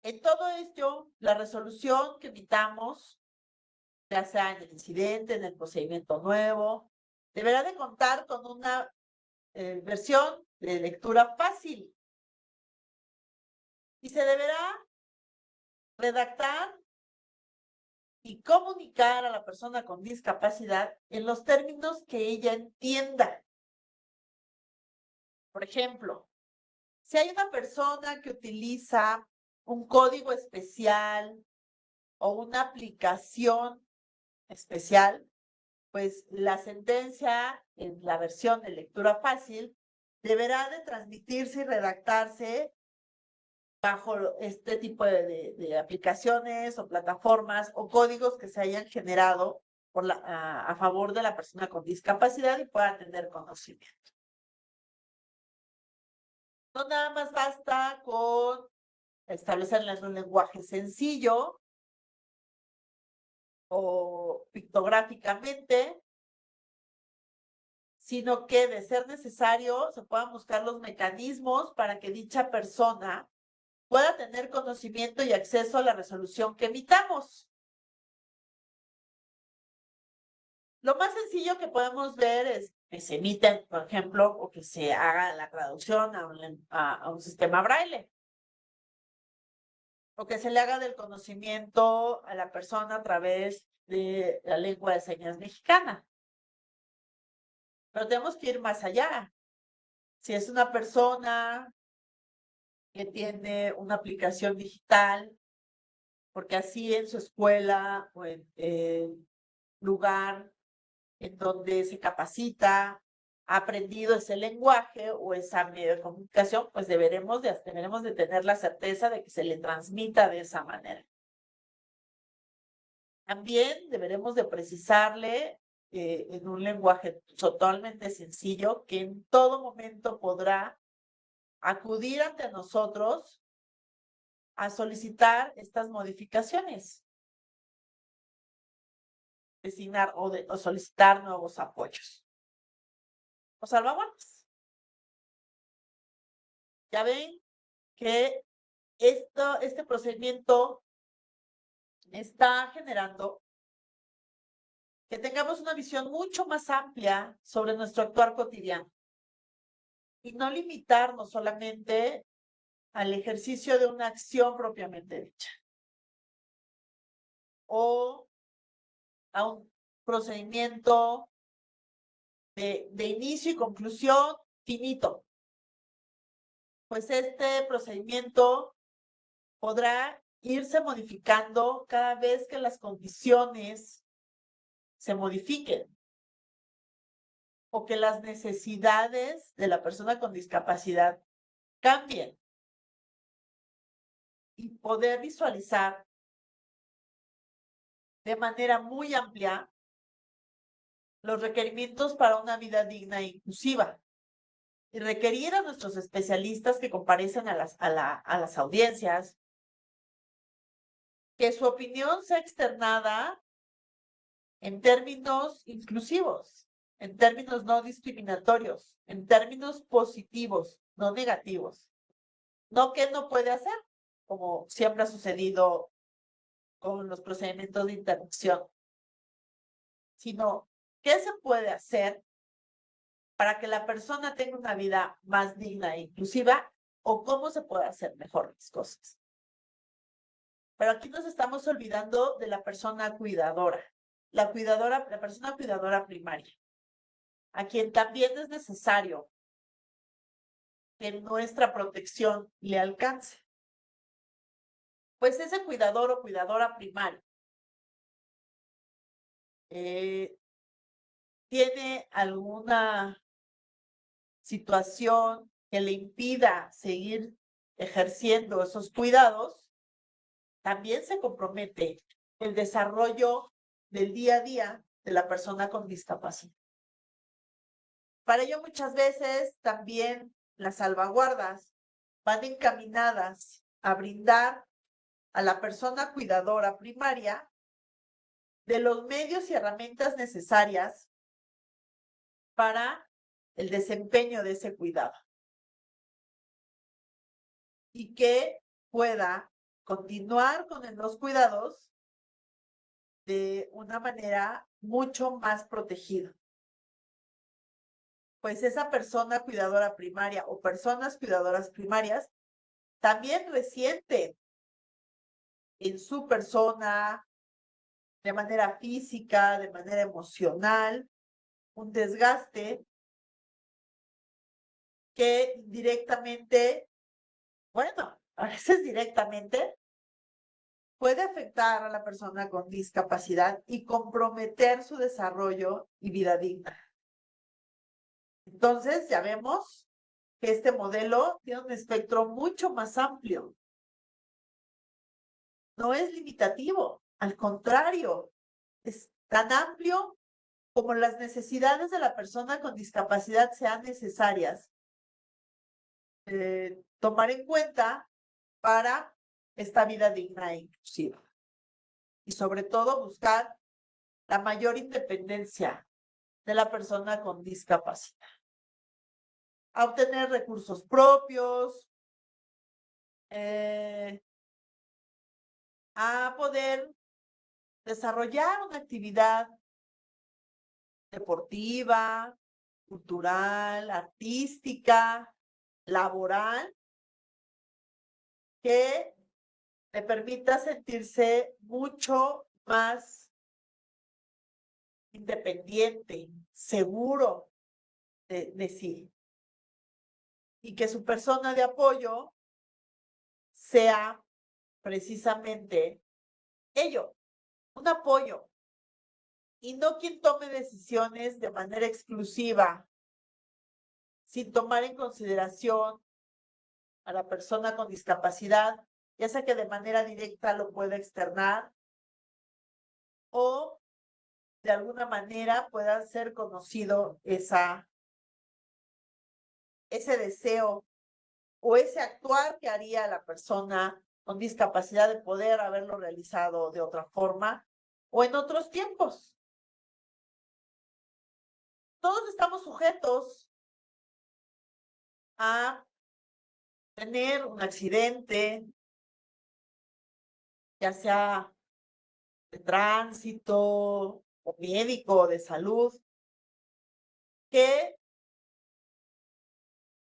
En todo ello, la resolución que emitamos, ya sea en el incidente, en el procedimiento nuevo, deberá de contar con una versión de lectura fácil y se deberá redactar y comunicar a la persona con discapacidad en los términos que ella entienda. Por ejemplo, si hay una persona que utiliza un código especial o una aplicación especial, pues la sentencia en la versión de lectura fácil deberá de transmitirse y redactarse bajo este tipo de aplicaciones o plataformas o códigos que se hayan generado a favor de la persona con discapacidad y pueda tener conocimiento. No nada más basta con establecerles un lenguaje sencillo o pictográficamente, sino que de ser necesario se puedan buscar los mecanismos para que dicha persona pueda tener conocimiento y acceso a la resolución que emitamos. Lo más sencillo que podemos ver es que se emiten, por ejemplo, o que se haga la traducción a un sistema braille, o que se le haga del conocimiento a la persona a través de la lengua de señas mexicana. Pero tenemos que ir más allá. Si es una persona que tiene una aplicación digital, porque así en su escuela o en lugar en donde se capacita, ha aprendido ese lenguaje o esa medio de comunicación, pues deberemos de tener la certeza de que se le transmita de esa manera. También deberemos de precisarle en un lenguaje totalmente sencillo que en todo momento podrá acudir ante nosotros a solicitar estas modificaciones, designar o solicitar nuevos apoyos o salvaguardas. Ya ven que este procedimiento está generando que tengamos una visión mucho más amplia sobre nuestro actuar cotidiano y no limitarnos solamente al ejercicio de una acción propiamente dicha o a un procedimiento de inicio y conclusión finito. Pues este procedimiento podrá irse modificando cada vez que las condiciones se modifiquen o que las necesidades de la persona con discapacidad cambien y poder visualizar de manera muy amplia los requerimientos para una vida digna e inclusiva y requerir a nuestros especialistas que comparecen a las audiencias que su opinión sea externada en términos inclusivos, en términos no discriminatorios, en términos positivos, no negativos. No que no puede hacer, como siempre ha sucedido con los procedimientos de interrupción, sino qué se puede hacer para que la persona tenga una vida más digna e inclusiva o cómo se puede hacer mejor las cosas. Pero aquí nos estamos olvidando de la persona cuidadora, la persona cuidadora primaria, a quien también es necesario que nuestra protección le alcance. Pues ese cuidador o cuidadora primaria tiene alguna situación que le impida seguir ejerciendo esos cuidados, también se compromete el desarrollo del día a día de la persona con discapacidad. Para ello, muchas veces también las salvaguardas van encaminadas a brindar a la persona cuidadora primaria de los medios y herramientas necesarias para el desempeño de ese cuidado y que pueda continuar con los cuidados de una manera mucho más protegida. Pues esa persona cuidadora primaria o personas cuidadoras primarias también resienten en su persona, de manera física, de manera emocional, un desgaste que directamente, bueno, a veces directamente puede afectar a la persona con discapacidad y comprometer su desarrollo y vida digna. Entonces, ya vemos que este modelo tiene un espectro mucho más amplio. No es limitativo, al contrario, es tan amplio como las necesidades de la persona con discapacidad sean necesarias tomar en cuenta para esta vida digna e inclusiva. Y sobre todo buscar la mayor independencia de la persona con discapacidad. A obtener recursos propios, a poder desarrollar una actividad deportiva, cultural, artística, laboral, que le permita sentirse mucho más independiente, seguro de sí. Y que su persona de apoyo sea precisamente ello, un apoyo, y no quien tome decisiones de manera exclusiva, sin tomar en consideración a la persona con discapacidad, ya sea que de manera directa lo pueda externar o de alguna manera pueda ser conocido ese deseo o ese actuar que haría la persona con discapacidad de poder haberlo realizado de otra forma o en otros tiempos. Todos estamos sujetos a tener un accidente, ya sea de tránsito o médico o de salud, que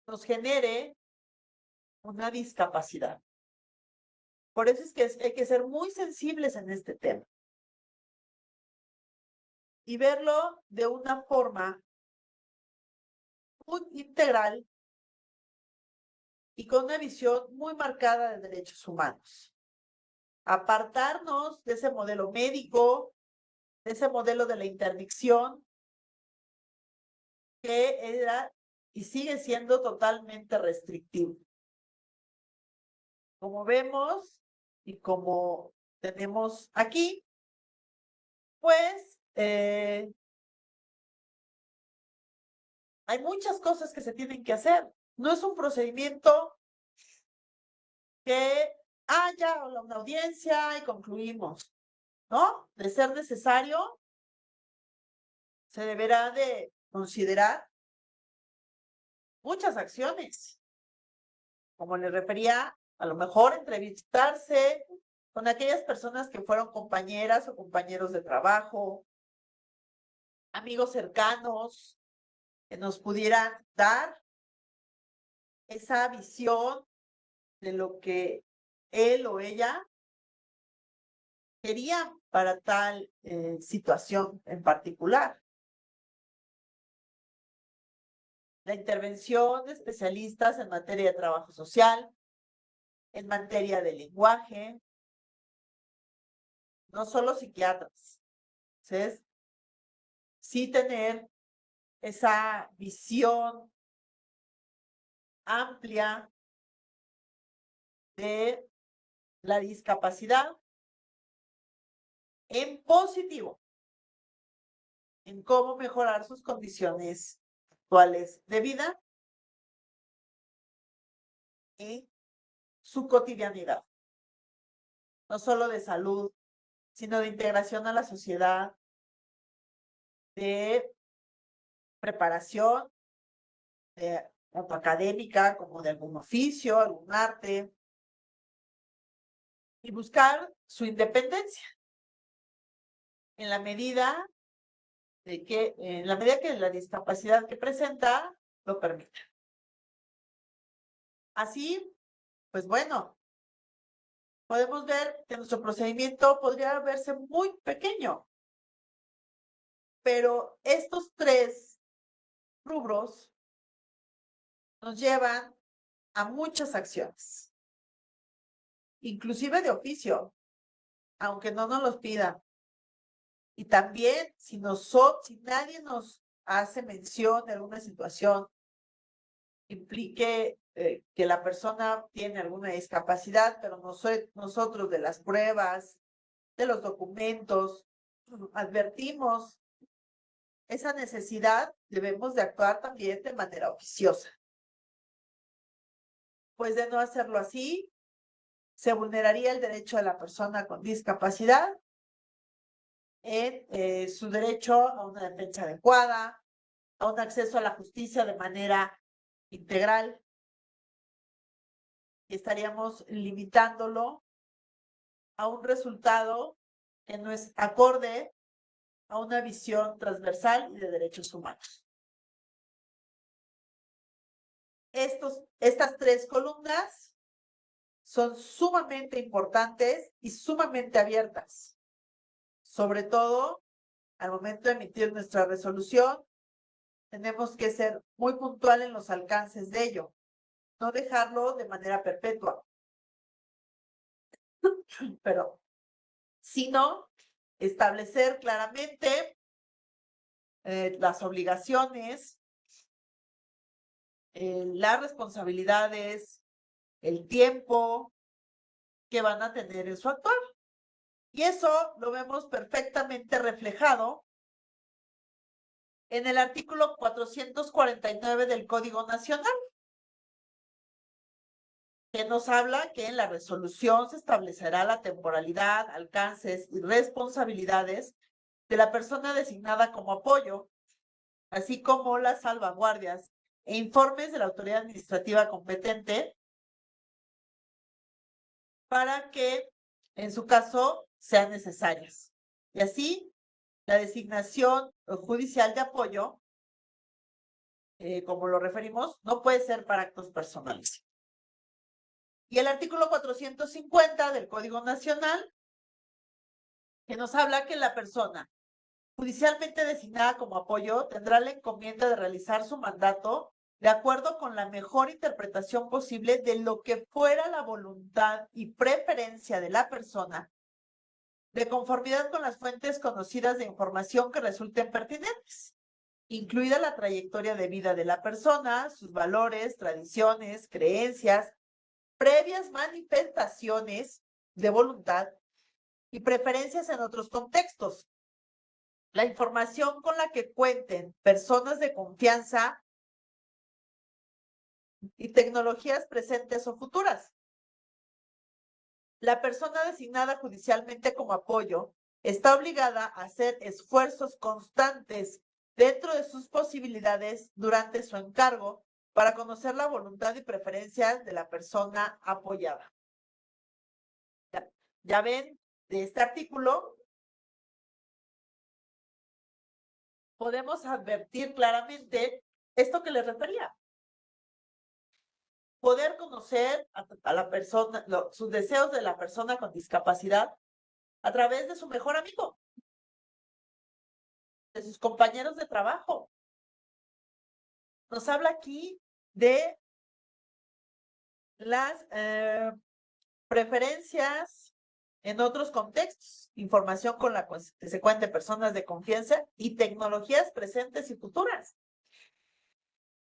nos genere una discapacidad. Por eso es que hay que ser muy sensibles en este tema y verlo de una forma muy integral y con una visión muy marcada de derechos humanos. Apartarnos de ese modelo médico, de ese modelo de la interdicción, que era y sigue siendo totalmente restrictivo. Como vemos y como tenemos aquí, pues hay muchas cosas que se tienen que hacer. No es un procedimiento que haya una audiencia y concluimos, ¿no? De ser necesario, se deberá de considerar muchas acciones. Como les refería, a lo mejor entrevistarse con aquellas personas que fueron compañeras o compañeros de trabajo, amigos cercanos, que nos pudieran dar esa visión de lo que él o ella quería para tal situación en particular. La intervención de especialistas en materia de trabajo social, en materia de lenguaje, no solo psiquiatras. Entonces, sí tener esa visión amplia de la discapacidad en positivo, en cómo mejorar sus condiciones actuales de vida y su cotidianidad, no solo de salud, sino de integración a la sociedad, de preparación, tanto académica como de algún oficio, algún arte, y buscar su independencia en la medida que la discapacidad que presenta lo permita. Así, pues bueno, podemos ver que nuestro procedimiento podría verse muy pequeño, pero estos 3 rubros nos llevan a muchas acciones, inclusive de oficio, aunque no nos los pidan. Y también si nadie nos hace mención de alguna situación implique que la persona tiene alguna discapacidad, pero nosotros de las pruebas, de los documentos, advertimos esa necesidad, debemos de actuar también de manera oficiosa. Pues de no hacerlo así, se vulneraría el derecho de la persona con discapacidad en su derecho a una defensa adecuada, a un acceso a la justicia de manera integral, y estaríamos limitándolo a un resultado que no es acorde a una visión transversal y de derechos humanos. Estas 3 columnas son sumamente importantes y sumamente abiertas, sobre todo al momento de emitir nuestra resolución. Tenemos que ser muy puntual en los alcances de ello, no dejarlo de manera perpetua, pero sino establecer claramente las obligaciones, las responsabilidades, el tiempo que van a tener en su actuar Y eso lo vemos perfectamente reflejado en el artículo 449 del Código Nacional, que nos habla que en la resolución se establecerá la temporalidad, alcances y responsabilidades de la persona designada como apoyo, así como las salvaguardias e informes de la autoridad administrativa competente para que, en su caso, sean necesarias. Y así, la designación judicial de apoyo, como lo referimos, no puede ser para actos personales. Y el artículo 450 del Código Nacional, que nos habla que la persona judicialmente designada como apoyo tendrá la encomienda de realizar su mandato de acuerdo con la mejor interpretación posible de lo que fuera la voluntad y preferencia de la persona, de conformidad con las fuentes conocidas de información que resulten pertinentes, incluida la trayectoria de vida de la persona, sus valores, tradiciones, creencias, previas manifestaciones de voluntad y preferencias en otros contextos. La información con la que cuenten personas de confianza y tecnologías presentes o futuras. La persona designada judicialmente como apoyo está obligada a hacer esfuerzos constantes dentro de sus posibilidades durante su encargo para conocer la voluntad y preferencias de la persona apoyada. Ya ven, de este artículo podemos advertir claramente esto que les refería. Poder conocer a la persona, sus deseos de la persona con discapacidad a través de su mejor amigo, de sus compañeros de trabajo. Nos habla aquí de las preferencias en otros contextos, información con la que se cuente personas de confianza y tecnologías presentes y futuras.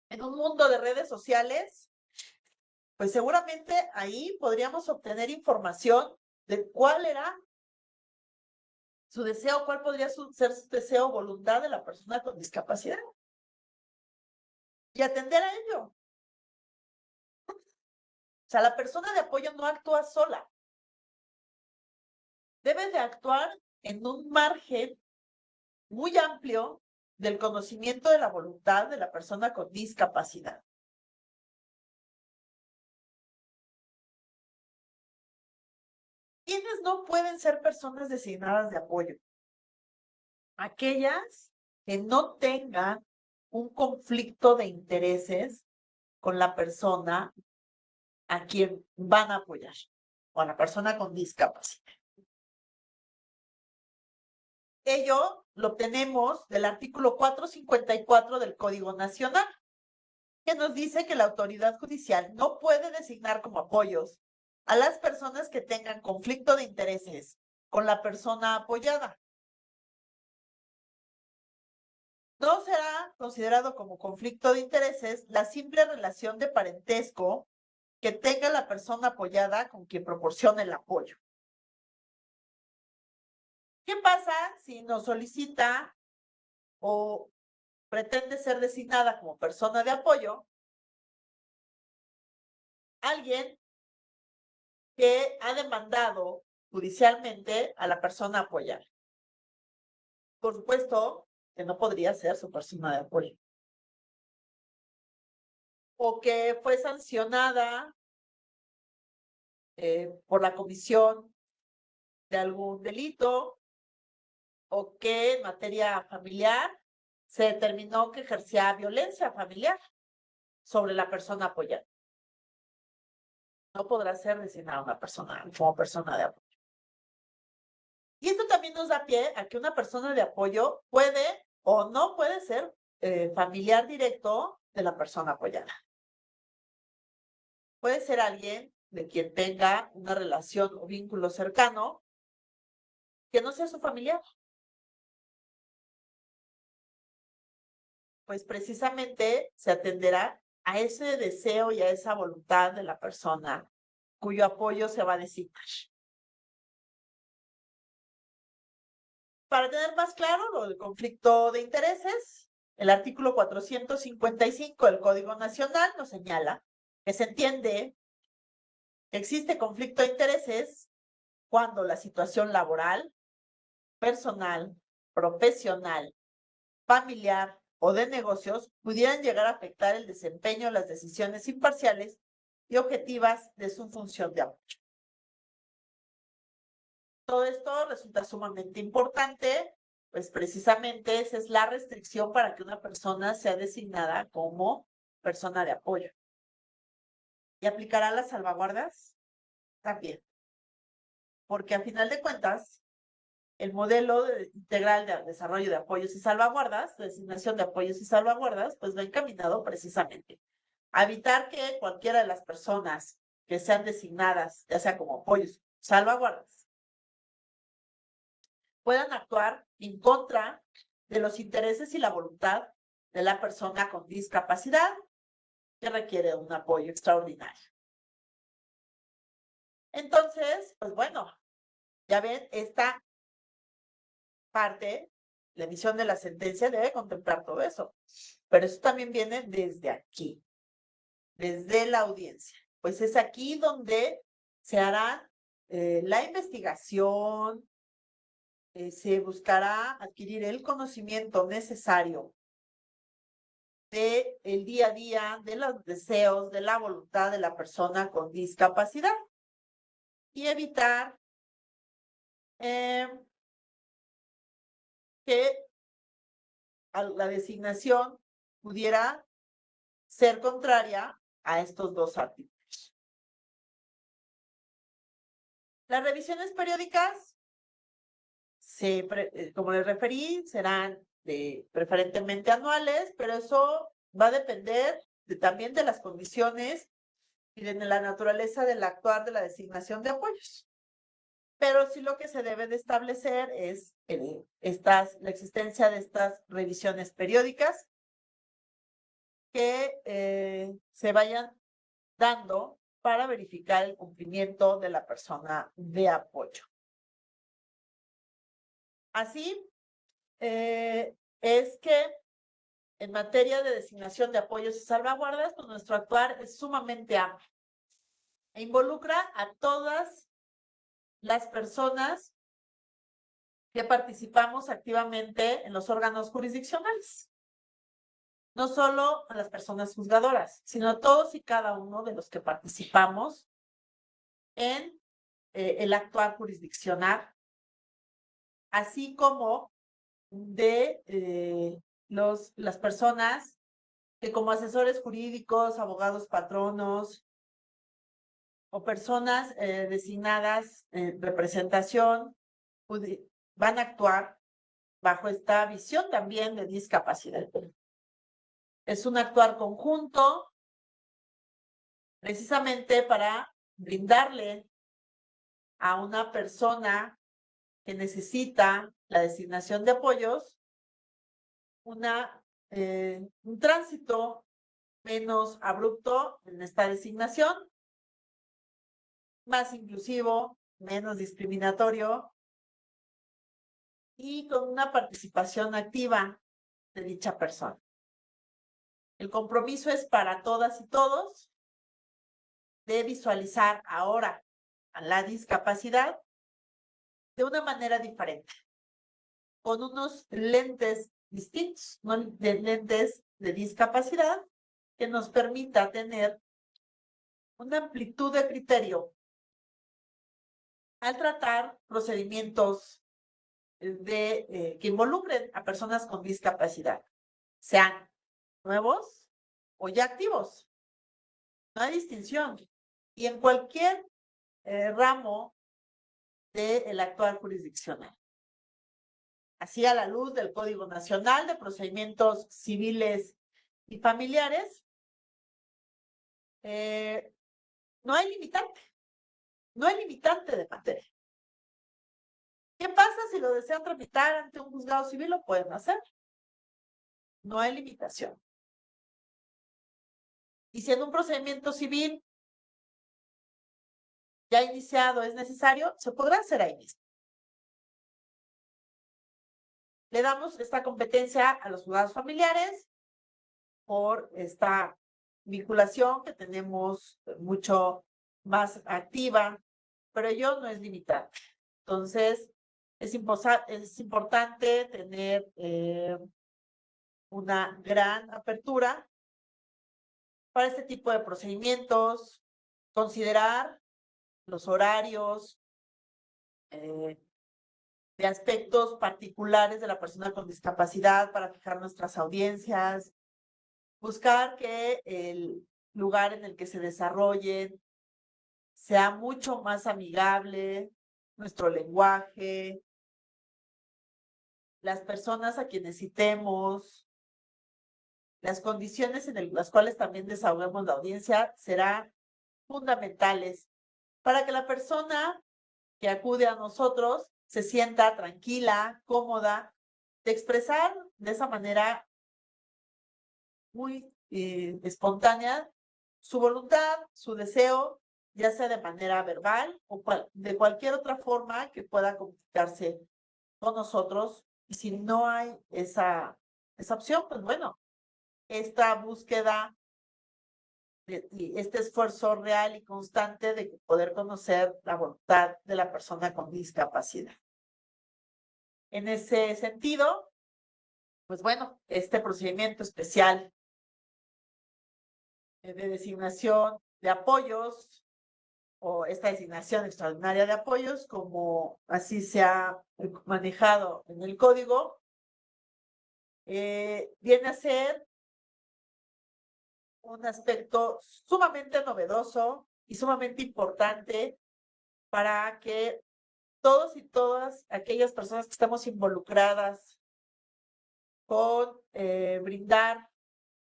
En un mundo de redes sociales, pues seguramente ahí podríamos obtener información de cuál era su deseo, cuál podría ser su deseo o voluntad de la persona con discapacidad. Y atender a ello. O sea, la persona de apoyo no actúa sola. Debe de actuar en un margen muy amplio del conocimiento de la voluntad de la persona con discapacidad. ¿Quiénes no pueden ser personas designadas de apoyo? Aquellas que no tengan un conflicto de intereses con la persona a quien van a apoyar o a la persona con discapacidad. Ello lo obtenemos del artículo 454 del Código Nacional, que nos dice que la autoridad judicial no puede designar como apoyos a las personas que tengan conflicto de intereses con la persona apoyada. No será considerado como conflicto de intereses la simple relación de parentesco que tenga la persona apoyada con quien proporciona el apoyo. ¿Qué pasa si nos solicita o pretende ser designada como persona de apoyo alguien que ha demandado judicialmente a la persona apoyada? Por supuesto que no podría ser su persona de apoyo. O que fue sancionada por la comisión de algún delito, o que en materia familiar se determinó que ejercía violencia familiar sobre la persona apoyada. No podrá ser designada una persona como persona de apoyo. Y esto también nos da pie a que una persona de apoyo puede o no puede ser familiar directo de la persona apoyada. Puede ser alguien de quien tenga una relación o vínculo cercano que no sea su familiar. Pues precisamente se atenderá a ese deseo y a esa voluntad de la persona cuyo apoyo se va a designar. Para tener más claro lo del conflicto de intereses, el artículo 455 del Código Nacional nos señala que se entiende que existe conflicto de intereses cuando la situación laboral, personal, profesional, familiar o de negocios pudieran llegar a afectar el desempeño de las decisiones imparciales y objetivas de su función de apoyo. Todo esto resulta sumamente importante, pues precisamente esa es la restricción para que una persona sea designada como persona de apoyo. ¿Y aplicará las salvaguardas? También, porque a final de cuentas, el modelo integral de desarrollo de apoyos y salvaguardas, de designación de apoyos y salvaguardas, pues va encaminado precisamente a evitar que cualquiera de las personas que sean designadas, ya sea como apoyos, salvaguardas, puedan actuar en contra de los intereses y la voluntad de la persona con discapacidad que requiere un apoyo extraordinario. Entonces, pues bueno, ya ven, esta parte, la emisión de la sentencia debe contemplar todo eso, pero eso también viene desde aquí, desde la audiencia. Pues es aquí donde se hará la investigación, se buscará adquirir el conocimiento necesario de el día a día, de los deseos, de la voluntad de la persona con discapacidad y evitar que la designación pudiera ser contraria a estos dos artículos. Las revisiones periódicas, como les referí, serán preferentemente anuales, pero eso va a depender también de las condiciones y de la naturaleza del actuar de la designación de apoyos. Pero sí lo que se debe de establecer es la existencia de estas revisiones periódicas que se vayan dando para verificar el cumplimiento de la persona de apoyo. Así es que en materia de designación de apoyos y salvaguardas, pues nuestro actuar es sumamente amplio e involucra a todas las personas que participamos activamente en los órganos jurisdiccionales. No solo a las personas juzgadoras, sino a todos y cada uno de los que participamos en el actuar jurisdiccional, así como de las personas que como asesores jurídicos, abogados patronos o personas designadas en representación van a actuar bajo esta visión también de discapacidad. Es un actuar conjunto precisamente para brindarle a una persona que necesita la designación de apoyos un tránsito menos abrupto en esta designación, más inclusivo, menos discriminatorio y con una participación activa de dicha persona. El compromiso es para todas y todos de visualizar ahora a la discapacidad de una manera diferente, con unos lentes distintos, ¿no? Lentes de discapacidad que nos permita tener una amplitud de criterio al tratar procedimientos que involucren a personas con discapacidad, sean nuevos o ya activos. No hay distinción. Y en cualquier ramo del actuar jurisdiccional. Así, a la luz del Código Nacional de Procedimientos Civiles y Familiares, no hay limitante. No hay limitante de materia. ¿Qué pasa si lo desean tramitar ante un juzgado civil? Lo pueden hacer. No hay limitación. Y si en un procedimiento civil ya iniciado es necesario, se podrá hacer ahí mismo. Le damos esta competencia a los juzgados familiares por esta vinculación que tenemos mucho más activa, pero ello no es limitante. Entonces, es importante tener una gran apertura para este tipo de procedimientos, considerar los horarios de aspectos particulares de la persona con discapacidad para fijar nuestras audiencias, buscar que el lugar en el que se desarrollen sea mucho más amigable, nuestro lenguaje, las personas a quienes citemos, las condiciones en las cuales también desahoguemos la audiencia serán fundamentales para que la persona que acude a nosotros se sienta tranquila, cómoda, de expresar de esa manera muy espontánea su voluntad, su deseo, ya sea de manera verbal o de cualquier otra forma que pueda comunicarse con nosotros. Y si no hay esa opción, pues bueno, esta búsqueda y este esfuerzo real y constante de poder conocer la voluntad de la persona con discapacidad. En ese sentido, pues bueno, este procedimiento especial de designación de apoyos o esta designación extraordinaria de apoyos, como así se ha manejado en el código, viene a ser un aspecto sumamente novedoso y sumamente importante para que todos y todas aquellas personas que estamos involucradas con brindar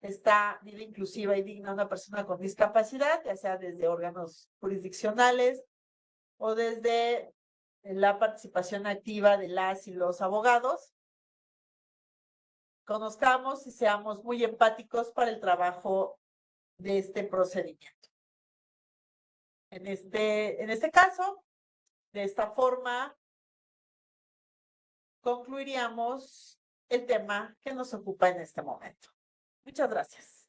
esta vida inclusiva y digna a una persona con discapacidad, ya sea desde órganos jurisdiccionales o desde la participación activa de las y los abogados, conozcamos y seamos muy empáticos para el trabajo de este procedimiento. En este caso, de esta forma, concluiríamos el tema que nos ocupa en este momento. Muchas gracias.